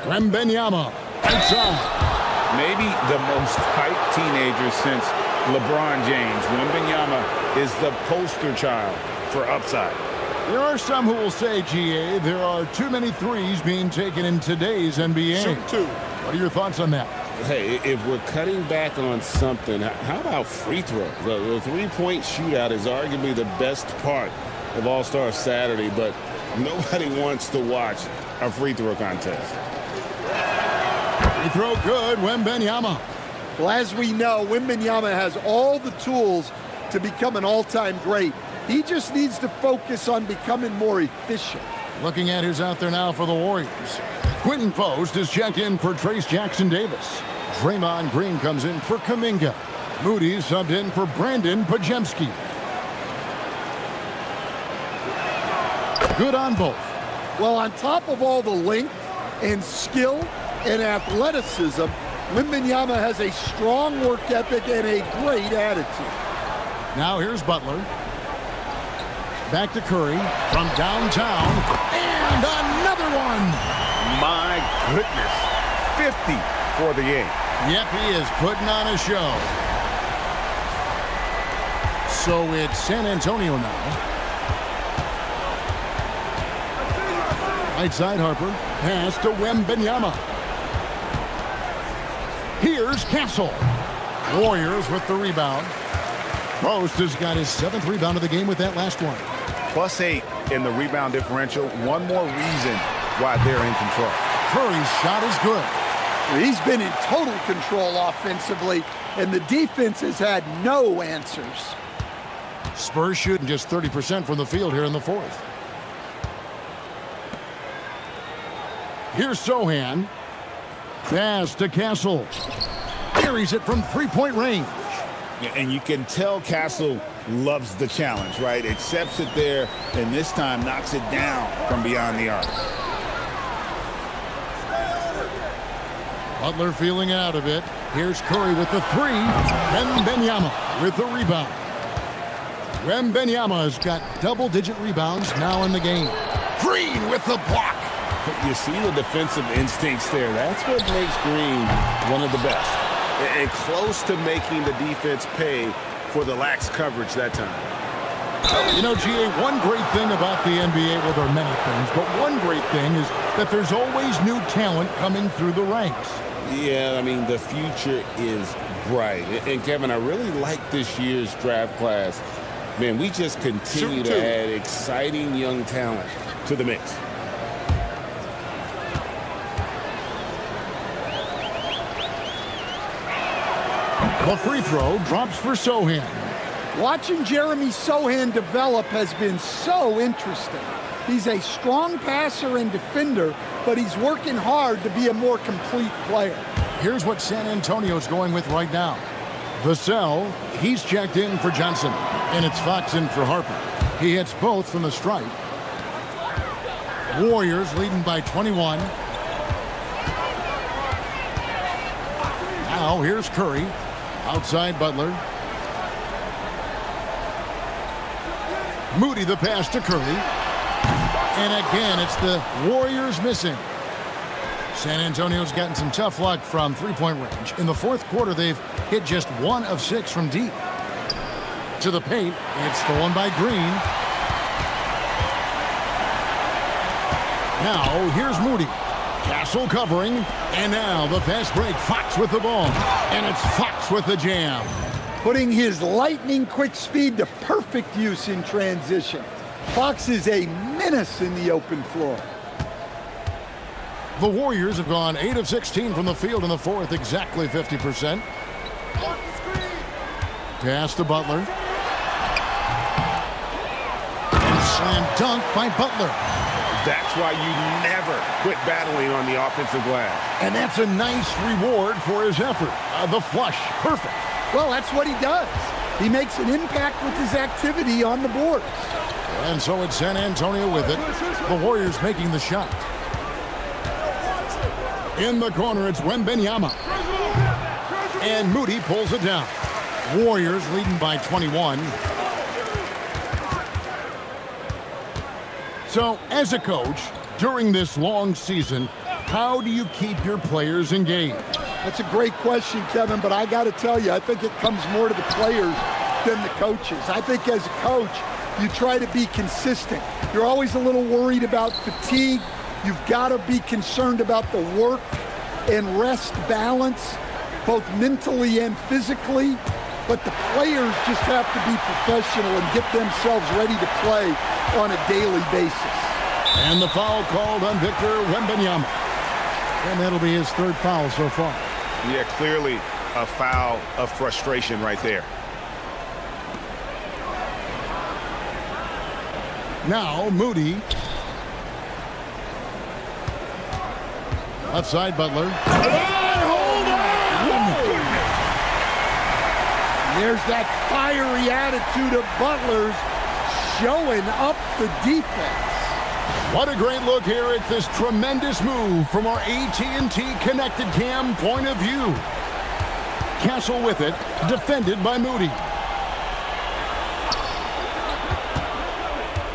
S1: Wembanyama outside.
S2: Maybe the most hyped teenager since LeBron James. Wembanyama is the poster child for upside.
S1: There are some who will say, GA, there are too many threes being taken in today's NBA.
S4: Shoot 2.
S1: What are your thoughts on that?
S2: Hey, if we're cutting back on something, how about free throws? The three-point shootout is arguably the best part of All-Star Saturday, but nobody wants to watch a free throw contest.
S1: Free throw good, Wembanyama.
S3: Well, as we know, Wembanyama has all the tools to become an all-time great. He just needs to focus on becoming more efficient.
S1: Looking at who's out there now for the Warriors. Quentin Post is checked in for Trace Jackson-Davis. Draymond Green comes in for Kuminga. Moody subbed in for Brandon Podziemski. Good on both.
S3: Well, on top of all the length and skill and athleticism, Wembanyama has a strong work ethic and a great attitude.
S1: Now here's Butler. Back to Curry from downtown. And another one.
S2: My goodness, 50 for the game.
S1: Yep, he is putting on a show. So it's San Antonio now. Right side Harper. Pass to Wembanyama. Here's Castle. Warriors with the rebound. Most has got his 7th rebound of the game with that last one.
S2: +8 in the rebound differential. One more reason why they're in control.
S1: Curry's shot is good.
S3: He's been in total control offensively, and the defense has had no answers.
S1: Spurs shooting just 30% from the field here in the 4th. Here's Sohan. Pass to Castle. Carries it from 3-point range.
S2: And you can tell Castle loves the challenge, right? Accepts it there, and this time knocks it down from beyond the arc.
S1: Butler feeling it out a bit. Here's Curry with the 3. Wembanyama with the rebound. Wembanyama has got double-digit rebounds now in the game. Green with the block.
S2: You see the defensive instincts there. That's what makes Green one of the best. And close to making the defense pay for the lax coverage that time.
S1: You know, GA, one great thing about the NBA, well, there are many things, but one great thing is that there's always new talent coming through the ranks.
S2: Yeah, I mean, the future is bright. And Kevin, I really like this year's draft class. Man, we just continue to add exciting young talent to the mix.
S1: The free throw drops for Sohan.
S3: Watching Jeremy Sohan develop has been so interesting. He's a strong passer and defender, but he's working hard to be a more complete player.
S1: Here's what San Antonio's going with right now. Vassell, he's checked in for Johnson, and it's Fox in for Harper. He hits both from the stripe. Warriors leading by 21. Now here's Curry. Outside Butler. Moody the pass to Curry. And again, it's the Warriors missing. San Antonio's gotten some tough luck from 3-point range. In the 4th quarter, they've hit just 1 of 6 from deep. To the paint, it's stolen by Green. Now, here's Moody. Castle covering, and now the fast break. Fox with the ball, and it's Fox with the jam.
S3: Putting his lightning quick speed to perfect use in transition. Fox is a menace in the open floor.
S1: The Warriors have gone 8 of 16 from the field in the 4th, exactly 50%. Pass to Butler. And slam dunk by Butler.
S2: That's why you never quit battling on the offensive glass.
S1: And that's a nice reward for his effort. The flush, perfect.
S3: Well, that's what he does. He makes an impact with his activity on the boards.
S1: And so it's San Antonio with it. The Warriors making the shot. In the corner, it's Wembanyama. And Moody pulls it down. Warriors leading by 21. So, as a coach, during this long season, how do you keep your players engaged?
S3: That's a great question, Kevin, but I got to tell you, I think it comes more to the players than the coaches. I think as a coach, you try to be consistent. You're always a little worried about fatigue. You've got to be concerned about the work and rest balance, both mentally and physically. But the players just have to be professional and get themselves ready to play on a daily basis.
S1: And the foul called on Victor Wembanyama. And that'll be his 3rd foul so far.
S2: Yeah, clearly a foul of frustration right there.
S1: Now Moody. Outside Butler.
S3: Hold on! There's that fiery attitude of Butler's showing up the defense.
S1: What a great look here at this tremendous move from our AT&T Connected Cam point of view. Castle with it, defended by Moody.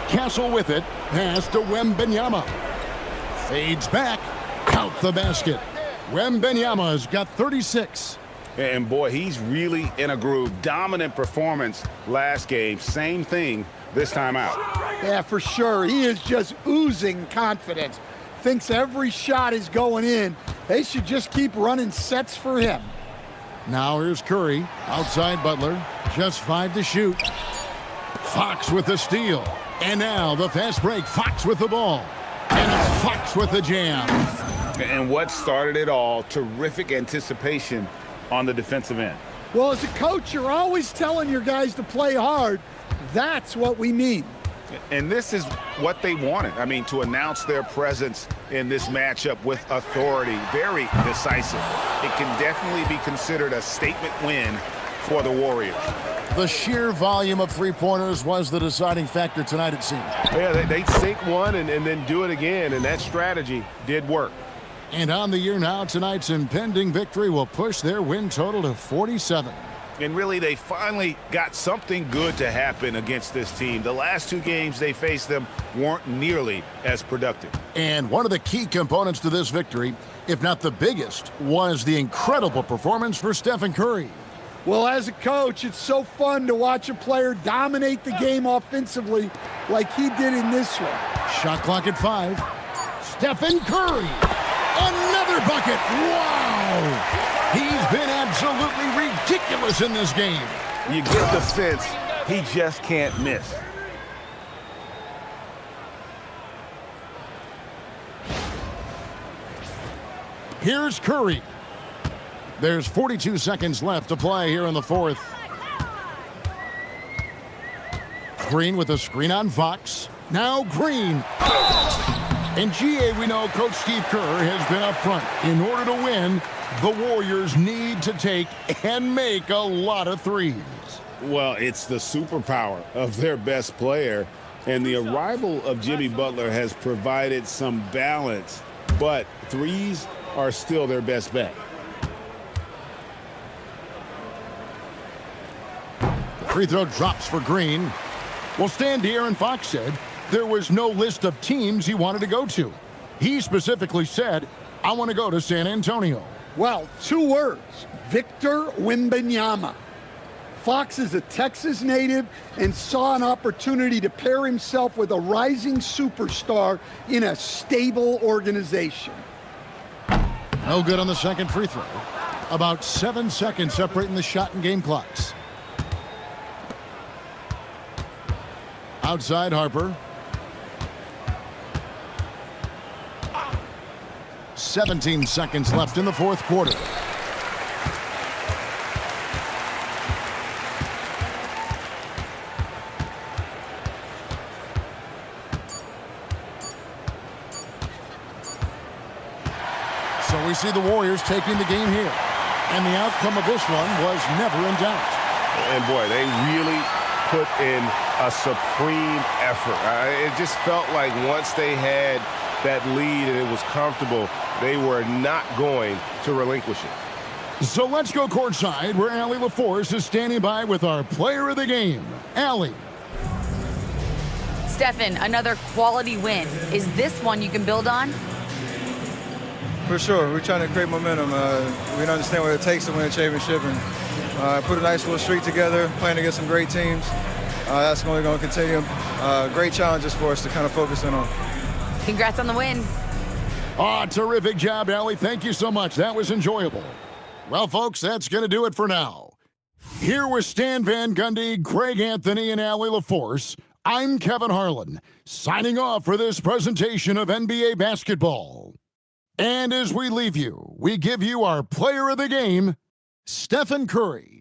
S1: Castle with it, pass to Wembanyama. Fades back, count the basket. Wembanyama's got 36.
S2: And boy, he's really in a groove. Dominant performance last game. Same thing this time out.
S3: Yeah, for sure. He is just oozing confidence. Thinks every shot is going in. They should just keep running sets for him.
S1: Now here's Curry. Outside Butler. Just 5 to shoot. Fox with the steal. And now the fast break. Fox with the ball. And it's Fox with the jam.
S2: And what started it all, terrific anticipation on the defensive end.
S3: Well, as a coach, you're always telling your guys to play hard. That's what we mean.
S2: And this is what they wanted. I mean, to announce their presence in this matchup with authority, very decisive. It can definitely be considered a statement win for the Warriors.
S1: The sheer volume of three-pointers was the deciding factor tonight, it seemed.
S10: Yeah, they'd sink one and then do it again, and that strategy did work.
S1: And on the year now, tonight's impending victory will push their win total to 47.
S2: And really, they finally got something good to happen against this team. The last 2 games they faced them weren't nearly as productive.
S1: And one of the key components to this victory, if not the biggest, was the incredible performance for Stephen Curry.
S3: Well, as a coach, it's so fun to watch a player dominate the game offensively like he did in this one.
S1: Shot clock at 5. Stephen Curry. Another bucket. Wow. He's been absolutely ridiculous in this game.
S10: You get the sense he just can't miss.
S1: Here's Curry. There's 42 seconds left to play here in the fourth. Green with a screen on Fox. Now Green. In GA, we know Coach Steve Kerr has been up front. In order to win, the Warriors need to take and make a lot of threes.
S2: Well, it's the superpower of their best player, and the arrival of Jimmy Butler has provided some balance, but threes are still their best bet.
S1: The free throw drops for Green. Well, Stan De'Aaron Fox said there was no list of teams he wanted to go to. He specifically said, I want to go to San Antonio.
S3: Well, 2 words, Victor Wembanyama. Fox is a Texas native and saw an opportunity to pair himself with a rising superstar in a stable organization.
S1: No good on the second free throw. About 7 seconds separating the shot and game clocks. Outside Harper. 17 seconds left in the fourth quarter. So we see the Warriors taking the game here. And the outcome of this one was never in doubt.
S10: And boy, they really put in a supreme effort. It just felt like once they had that lead and it was comfortable, they were not going to relinquish it.
S1: So let's go courtside where Allie LaForce is standing by with our player of the game. Allie.
S5: Stephen, another quality win. Is this one you can build on?
S11: For sure. We're trying to create momentum. We understand what it takes to win a championship, and put a nice little streak together, playing against some great teams. That's only going to continue. Great challenges for us to kind of focus in on.
S5: Congrats on the win.
S1: Oh, terrific job, Allie. Thank you so much. That was enjoyable. Well, folks, that's going to do it for now. Here with Stan Van Gundy, Greg Anthony, and Allie LaForce, I'm Kevin Harlan, signing off for this presentation of NBA basketball. And as we leave you, we give you our player of the game, Stephen Curry.